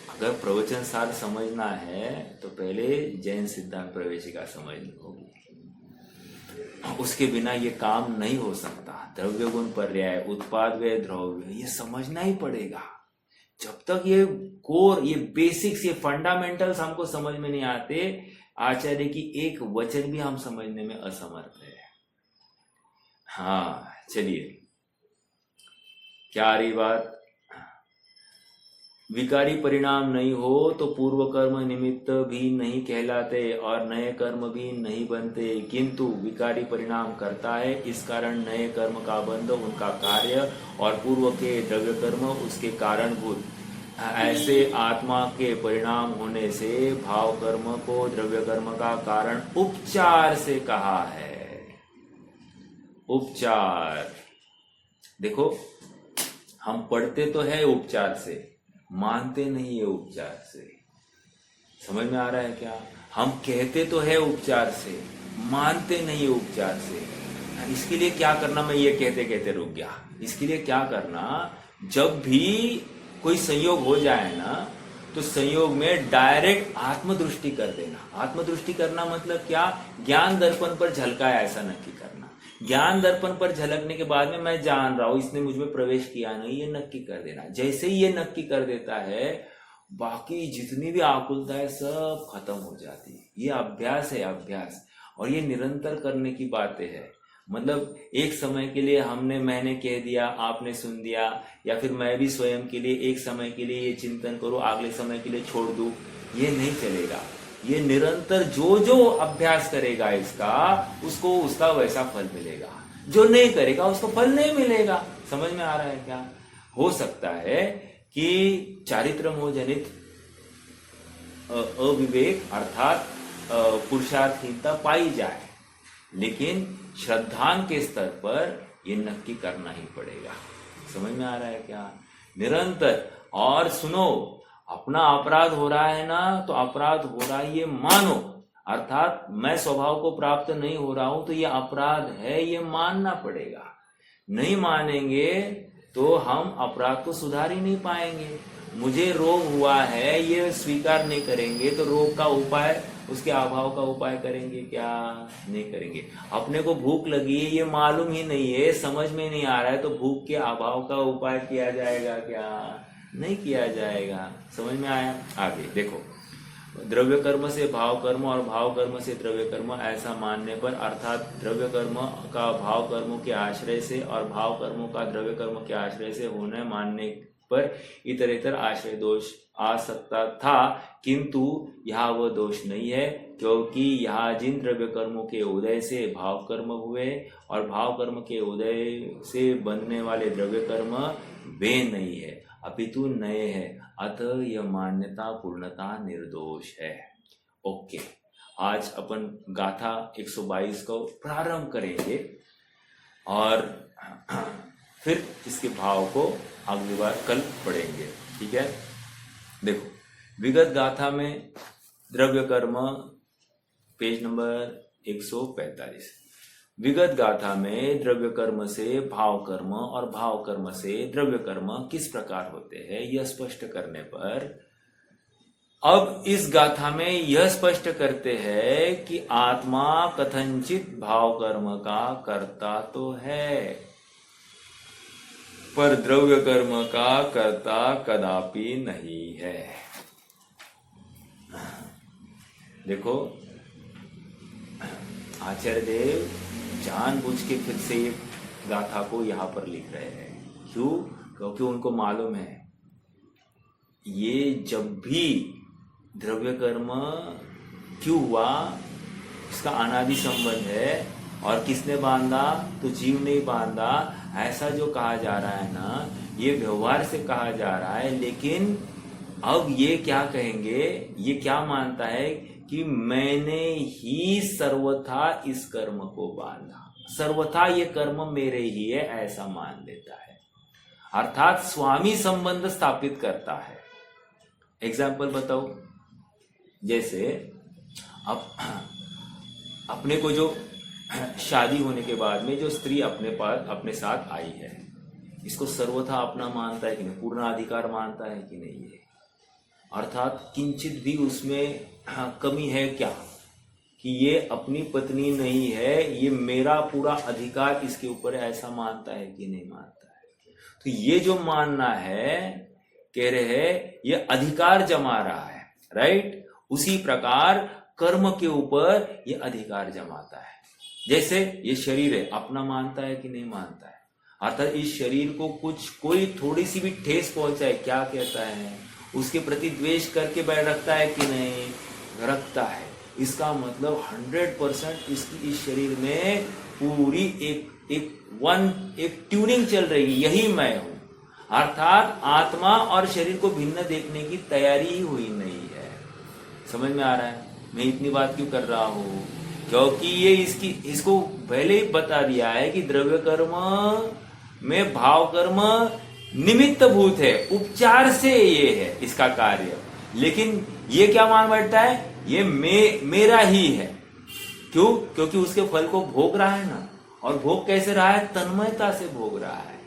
अगर प्रवचन सार समझना है तो पहले जैन सिद्धांत प्रवेशिका समझनी होगी। उसके बिना ये काम नहीं हो सकता। द्रव्य गुण पर्याय, उत्पाद व्यय द्रव्य, ये समझना ही पड़ेगा। जब तक ये कोर, ये बेसिक्स, ये फंडामेंटल्स हमको समझ में नहीं आते, आचार्य की एक वचन भी हम समझने में असमर्थ है। हाँ, चलिए, क्या रही बात? विकारी परिणाम नहीं हो तो पूर्व कर्म निमित्त भी नहीं कहलाते और नए कर्म भी नहीं बनते, किंतु विकारी परिणाम करता है, इस कारण नए कर्म का बंध उनका कार्य और पूर्व के द्रव्य कर्म उसके कारणभूत। ऐसे आत्मा के परिणाम होने से भाव कर्म को द्रव्य कर्म का कारण उपचार से कहा है। उपचार, देखो, हम पढ़ते तो है उपचार से, मानते नहीं है उपचार से। समझ में आ रहा है क्या? हम कहते तो है उपचार से, मानते नहीं है उपचार से। इसके लिए क्या करना? मैं ये कहते कहते रुक गया। इसके लिए क्या करना? जब भी कोई संयोग हो जाए ना, तो संयोग में डायरेक्ट आत्मदृष्टि कर देना। आत्मदृष्टि करना मतलब क्या? ज्ञान दर्पण पर झलकाया ऐसा नक्की करना। ज्ञान दर्पण पर झलकने के बाद में मैं जान रहा हूं इसने मुझ में प्रवेश किया नहीं, ये नक्की कर देना। जैसे ही ये नक्की कर देता है, बाकी जितनी भी आकुलता है सब खत्म हो जाती है। ये अभ्यास है, अभ्यास। और ये निरंतर करने की बातें है। मतलब एक समय के लिए मैंने कह दिया, आपने सुन दिया, या फिर मैं भी स्वयं के लिए एक समय के लिए ये चिंतन करूं, अगले समय के लिए छोड़ दूं, ये नहीं चलेगा। ये निरंतर जो जो अभ्यास करेगा इसका, उसको उसका वैसा फल मिलेगा। जो नहीं करेगा उसको फल नहीं मिलेगा। समझ में आ रहा है क्या? हो सकता है कि चारित्रमोह जनित अविवेक अर्थात पुरुषार्थहीनता पाई जाए, लेकिन श्रद्धान के स्तर पर ये नक्की करना ही पड़ेगा। समझ में आ रहा है क्या? निरंतर। और सुनो, अपना अपराध हो रहा है ना, तो अपराध हो रहा है ये मानो, अर्थात मैं स्वभाव को प्राप्त नहीं हो रहा हूं तो ये अपराध है, ये मानना पड़ेगा। नहीं मानेंगे तो हम अपराध को सुधार ही नहीं पाएंगे। मुझे रोग हुआ है ये स्वीकार नहीं करेंगे तो रोग का उपाय, उसके अभाव का उपाय करेंगे क्या? नहीं करेंगे। अपने को भूख लगी है ये मालूम ही नहीं है, समझ में नहीं आ रहा है, तो भूख के अभाव का उपाय किया जाएगा क्या? नहीं किया जाएगा। समझ में आया? आगे देखो, द्रव्य कर्म से भाव कर्म और भाव कर्म से द्रव्य कर्म ऐसा मानने पर, अर्थात द्रव्य कर्म का भाव कर्मों के आश्रय से और भाव कर्मों का द्रव्य कर्म के आश्रय से होने मानने पर इतरेतर आश्रय दोष आ सकता था, किंतु यहाँ वह दोष नहीं है, क्योंकि यहाँ जिन द्रव्य कर्मों के उदय से भाव कर्म हुए और भाव कर्म के उदय से बनने वाले द्रव्य कर्म वे नहीं है, अपितु नए है। अतः यह मान्यता पूर्णता निर्दोष है। ओके, आज अपन गाथा 122 को प्रारंभ करेंगे और फिर इसके भाव को अगली बार कल पढ़ेंगे। ठीक है? देखो, विगत गाथा में द्रव्य कर्म, पेज नंबर 145। विगत गाथा में द्रव्य कर्म से भाव कर्म और भाव कर्म से द्रव्य कर्म किस प्रकार होते हैं यह स्पष्ट करने पर, अब इस गाथा में यह स्पष्ट करते हैं कि आत्मा कथनचित भाव कर्म का कर्ता तो है, पर द्रव्य कर्म का कर्ता कदापि नहीं है। देखो आचार्य देव जानबूझ के फिर से ये गाथा को यहाँ पर लिख रहे हैं। क्यों? क्योंकि उनको मालूम है ये जब भी द्रव्य कर्म क्यों हुआ, इसका अनादि संबंध है, और किसने बांधा? तो जीव ने बांधा। ऐसा जो कहा जा रहा है ना, ये व्यवहार से कहा जा रहा है। लेकिन अब ये क्या कहेंगे, ये क्या मानता है कि मैंने ही सर्वथा इस कर्म को बांधा, सर्वथा ये कर्म मेरे ही है, ऐसा मान लेता है। अर्थात स्वामी संबंध स्थापित करता है। एग्जाम्पल बताओ, जैसे अब अपने को जो शादी होने के बाद में जो स्त्री अपने पास अपने साथ आई है, इसको सर्वथा अपना मानता है कि नहीं, पूर्ण अधिकार मानता है कि नहीं है? अर्थात किंचित भी उसमें कमी है क्या कि ये अपनी पत्नी नहीं है, ये मेरा पूरा अधिकार इसके ऊपर है, ऐसा मानता है कि नहीं मानता है? तो ये जो मानना है, कह रहे हैं ये अधिकार जमा रहा है, राइट? उसी प्रकार कर्म के ऊपर ये अधिकार जमाता है। जैसे ये शरीर है, अपना मानता है कि नहीं मानता है? अर्थात इस शरीर को कोई थोड़ी सी भी ठेस पहुंचाए, क्या कहता है? उसके प्रति द्वेष करके बैठ रखता है कि नहीं? रखता है। इसका मतलब 100% इस शरीर में पूरी एक ट्यूनिंग चल रही है, यही मैं हूं। अर्थात आत्मा और शरीर को भिन्न देखने की तैयारी ही हुई नहीं है। समझ में आ रहा है मैं इतनी बात क्यों कर रहा हूं? क्योंकि ये इसको पहले ही बता दिया है कि द्रव्य कर्म में भाव कर्म निमित्त भूत है, उपचार से ये है इसका कार्य। लेकिन ये क्या मान बैठता है, ये मेरा ही है। क्यों? क्योंकि उसके फल को भोग रहा है ना, और भोग कैसे रहा है? तन्मयता से भोग रहा है।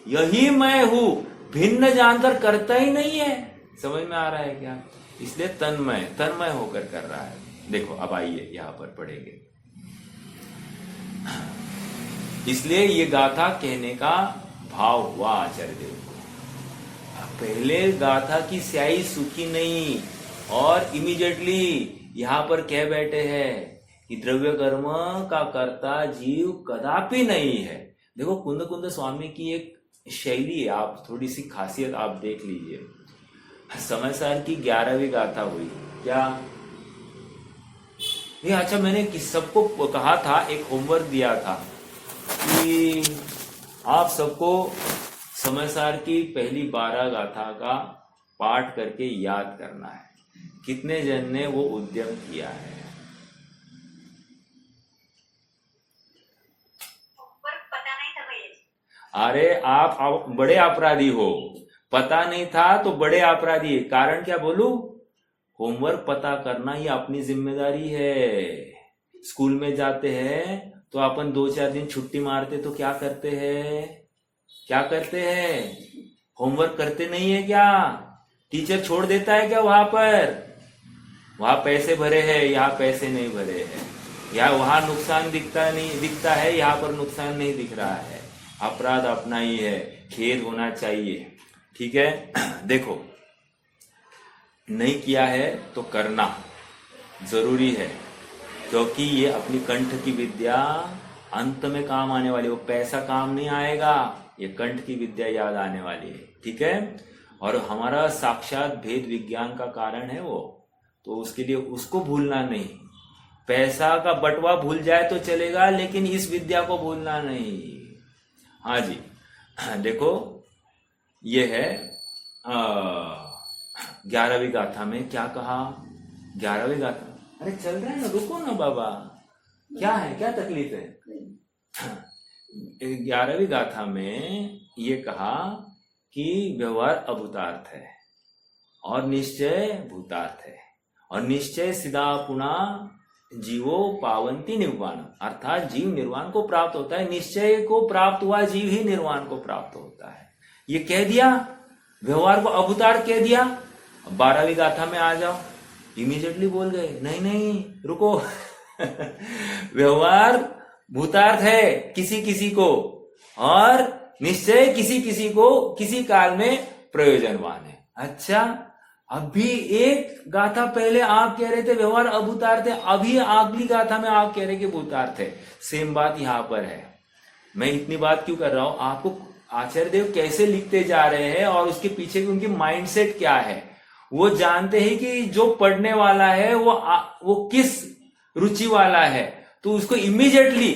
यही मैं हूं, भिन्न जानकर करता ही नहीं है। समझ में आ रहा है क्या? इसलिए तन्मय होकर कर रहा है। देखो अब आइए यहां पर पढ़ेंगे। इसलिए ये गाथा कहने का भाव हुआ आचार्य देव को। पहले गाथा की स्याही सूखी नहीं, और इमीडिएटली यहां पर कह बैठे हैं कि द्रव्य कर्म का कर्ता जीव कदापि नहीं है। देखो कुंद स्वामी की एक शैली है, आप थोड़ी सी खासियत आप देख लीजिए। समय सार की 11वीं गाथा हुई क्या? नहीं, अच्छा मैंने सबको कहा था, एक होमवर्क दिया था कि आप सबको समय सार की पहली 12 गाथा का पाठ करके याद करना है। कितने जन ने वो उद्यम किया है? पता नहीं था भैया। अरे आप बड़े अपराधी हो, पता नहीं था तो बड़े अपराधी है। कारण क्या बोलूं? होमवर्क पता करना ही अपनी जिम्मेदारी है। स्कूल में जाते हैं तो अपन 2-4 दिन छुट्टी मारते तो क्या करते हैं? होमवर्क करते नहीं है क्या? टीचर छोड़ देता है क्या वहां पर? वहां पैसे भरे हैं, यहाँ पैसे नहीं भरे हैं, या वहां नुकसान दिखता है, यहाँ पर नुकसान नहीं दिख रहा है। अपराध अपना ही है, खेद होना चाहिए। ठीक है? देखो नहीं किया है तो करना जरूरी है, क्योंकि ये अपनी कंठ की विद्या अंत में काम आने वाली। वो पैसा काम नहीं आएगा, ये कंठ की विद्या याद आने वाली है। ठीक है? और हमारा साक्षात भेद विज्ञान का कारण है वो, तो उसके लिए उसको भूलना नहीं। पैसा का बंटवा भूल जाए तो चलेगा, लेकिन इस विद्या को भूलना नहीं। हाँ जी, देखो ये है 11वीं गाथा में क्या कहा? 11वीं गाथा, अरे चल रहा है ना, रुको ना बाबा, क्या है, क्या तकलीफ है? 11वीं गाथा में ये कहा कि व्यवहार अभूतार्थ है और निश्चय भूतार्थ है, और निश्चय सिदा पुना जीवो पावंती निर्वाण, अर्थात जीव निर्वाण को प्राप्त होता है। निश्चय को प्राप्त हुआ जीव ही निर्वाण को प्राप्त होता है। ये कह दिया, व्यवहार को अभूतार्थ कह दिया। 12वीं गाथा में आ जाओ, इमीडिएटली बोल गए नहीं रुको व्यवहार भूतार्थ है किसी किसी को, और निश्चय किसी किसी को किसी काल में प्रयोजनवान है। अच्छा, अभी एक गाथा पहले आप कह रहे थे व्यवहार अभूतार्थ है, अभी अगली गाथा में आप कह रहे कि भूतार्थ है। सेम बात यहां पर है। मैं इतनी बात क्यों कर रहा हूं, आपको आचार्य देव कैसे लिखते जा रहे हैं और उसके पीछे की उनकी माइंडसेट क्या है, वो जानते हैं कि जो पढ़ने वाला है वो किस रुचि वाला है, तो उसको इमीडिएटली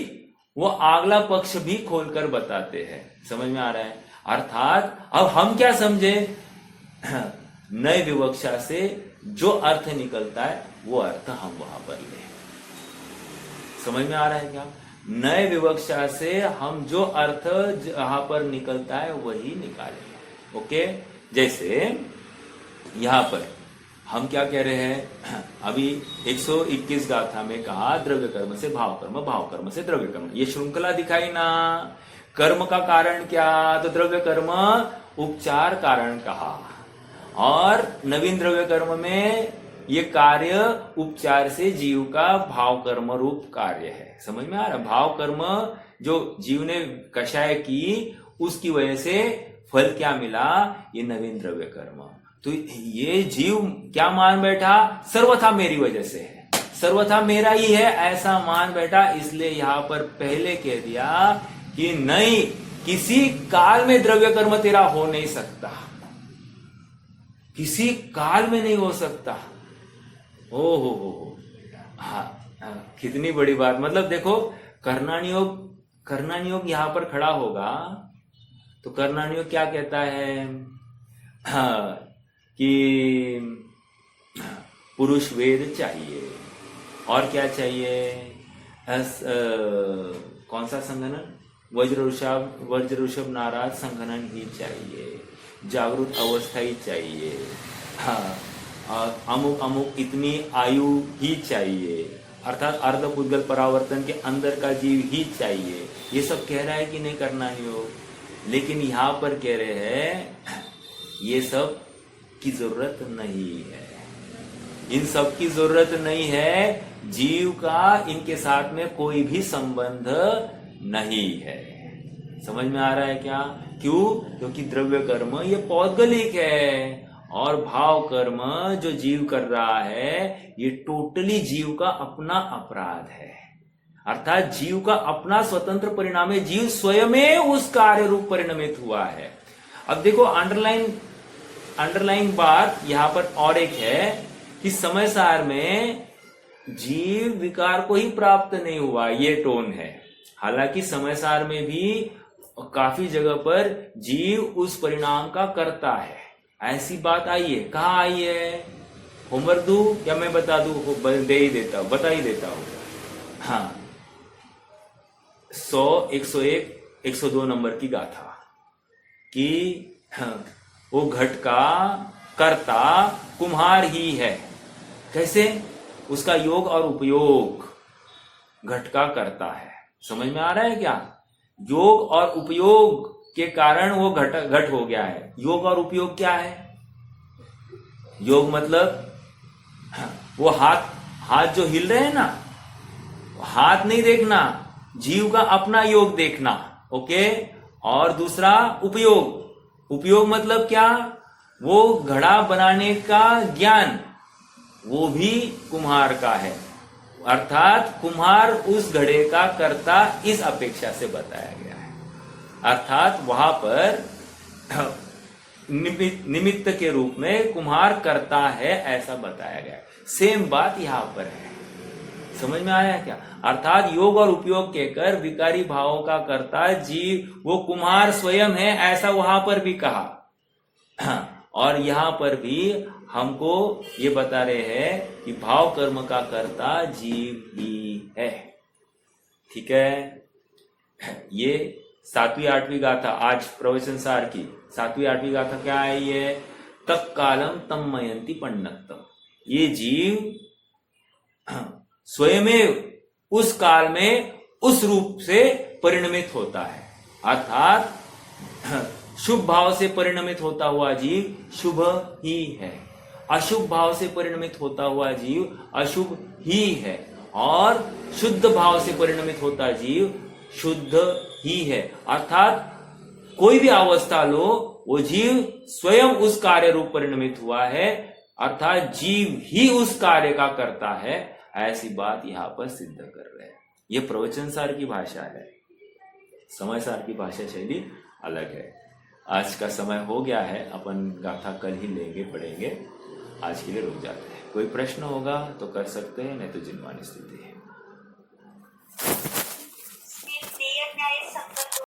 वो अगला पक्ष भी खोलकर बताते हैं। समझ में आ रहा है? अर्थात अब हम क्या समझे, नए विवक्षा से जो अर्थ निकलता है वो अर्थ हम वहां पर ले। समझ में आ रहा है क्या? नए विवक्षा से हम जो अर्थ जहां पर निकलता है वही निकालेंगे। ओके, जैसे यहां पर हम क्या कह रहे हैं, अभी 121 गाथा में कहा द्रव्य कर्म से भाव कर्म, भाव कर्म से द्रव्य कर्म, ये श्रृंखला दिखाई ना। कर्म का कारण क्या, तो द्रव्य कर्म उपचार कारण कहा, और नवीन द्रव्य कर्म में ये कार्य उपचार से जीव का भाव कर्म रूप कार्य है। समझ में आ रहा? भाव कर्म जो जीव ने कषाय की उसकी वजह से फल क्या मिला, ये नवीन द्रव्य कर्म। तो ये जीव क्या मान बैठा, सर्वथा मेरी वजह से है, सर्वथा मेरा ही है ऐसा मान बैठा। इसलिए यहां पर पहले कह दिया कि नहीं, किसी काल में द्रव्य कर्म तेरा हो नहीं सकता, किसी काल में नहीं हो सकता। ओ हो हाँ, कितनी बड़ी बात। मतलब देखो, कर्णानियोग यहां पर खड़ा होगा तो कर्णानियोग क्या कहता है, हाँ, कि पुरुष वेद चाहिए, और क्या चाहिए, कौन सा संघनन, वज्र ऋषभ नाराज संघनन ही चाहिए, जागरूक अवस्था ही चाहिए, हाँ, अमुक इतनी आयु ही चाहिए, अर्थात अर्ध पुद्गल परावर्तन के अंदर का जीव ही चाहिए। ये सब कह रहा है कि नहीं करना ही हो, लेकिन यहां पर कह रहे हैं ये सब की जरूरत नहीं है, इन सब की जरूरत नहीं है, जीव का इनके साथ में कोई भी संबंध नहीं है। समझ में आ रहा है क्या? क्यों? क्योंकि द्रव्य कर्म ये पौद्गलिक है, और भाव कर्म जो जीव कर रहा है ये टोटली जीव का अपना अपराध है, अर्थात जीव का अपना स्वतंत्र परिणाम है, जीव स्वयं उस कार्य रूप परिणमित हुआ है। अब देखो, अंडरलाइन बात यहां पर और एक है कि समय सार में जीव विकार को ही प्राप्त नहीं हुआ, ये टोन है। हालांकि समय सार में भी काफी जगह पर जीव उस परिणाम का करता है, ऐसी बात आई है। कहाँ आई है? होमवर्क दू या मैं बता दू? दे ही देता हूं, बता ही देता हूं। हाँ, 100, 101, 102 नंबर की गाथा कि हाँ, वो घट का कर्ता कुम्हार ही है। कैसे? उसका योग और उपयोग घट का करता है। समझ में आ रहा है क्या? योग और उपयोग के कारण वो घट हो गया है। योग और उपयोग क्या है? योग मतलब वो हाथ जो हिल रहे हैं ना, हाथ नहीं देखना, जीव का अपना योग देखना। ओके, और दूसरा उपयोग मतलब क्या? वो घड़ा बनाने का ज्ञान, वो भी कुम्हार का है, अर्थात कुम्हार उस घड़े का कर्ता इस अपेक्षा से बताया गया है। अर्थात वहां पर निमित्त के रूप में कुम्हार करता है ऐसा बताया गया है। सेम बात यहां पर है। समझ में आया क्या? अर्थात योग और उपयोग कहकर विकारी भावों का कर्ता जीव वो कुम्हार स्वयं है ऐसा वहां पर भी कहा, और यहां पर भी हमको ये बता रहे हैं कि भाव कर्म का कर्ता जीव ही है। ठीक है, ये 7वीं 8वीं गाथा, आज प्रवचन सार की 7वीं 8वीं गाथा क्या आई है? तत् कालम तन्मयंती पण्णत्तम। ये जीव स्वयं उस काल में उस रूप से परिणमित होता है, अर्थात शुभ भाव से परिणमित होता हुआ जीव शुभ ही है, अशुभ भाव से परिणमित होता हुआ जीव अशुभ ही है, और शुद्ध भाव से परिणमित होता जीव शुद्ध ही है। अर्थात कोई भी अवस्था लो, वो जीव स्वयं उस कार्य रूप परिणमित हुआ है, अर्थात जीव ही उस कार्य का करता है, ऐसी बात यहां पर सिद्ध कर रहे हैं। ये प्रवचन सार की भाषा है, समय सार की भाषा शैली अलग है। आज का समय हो गया है, अपन गाथा कल ही लेंगे, पढ़ेंगे। आज के लिए रुक जाते हैं। कोई प्रश्न होगा तो कर सकते हैं, नहीं तो जिनवानी स्थिति है।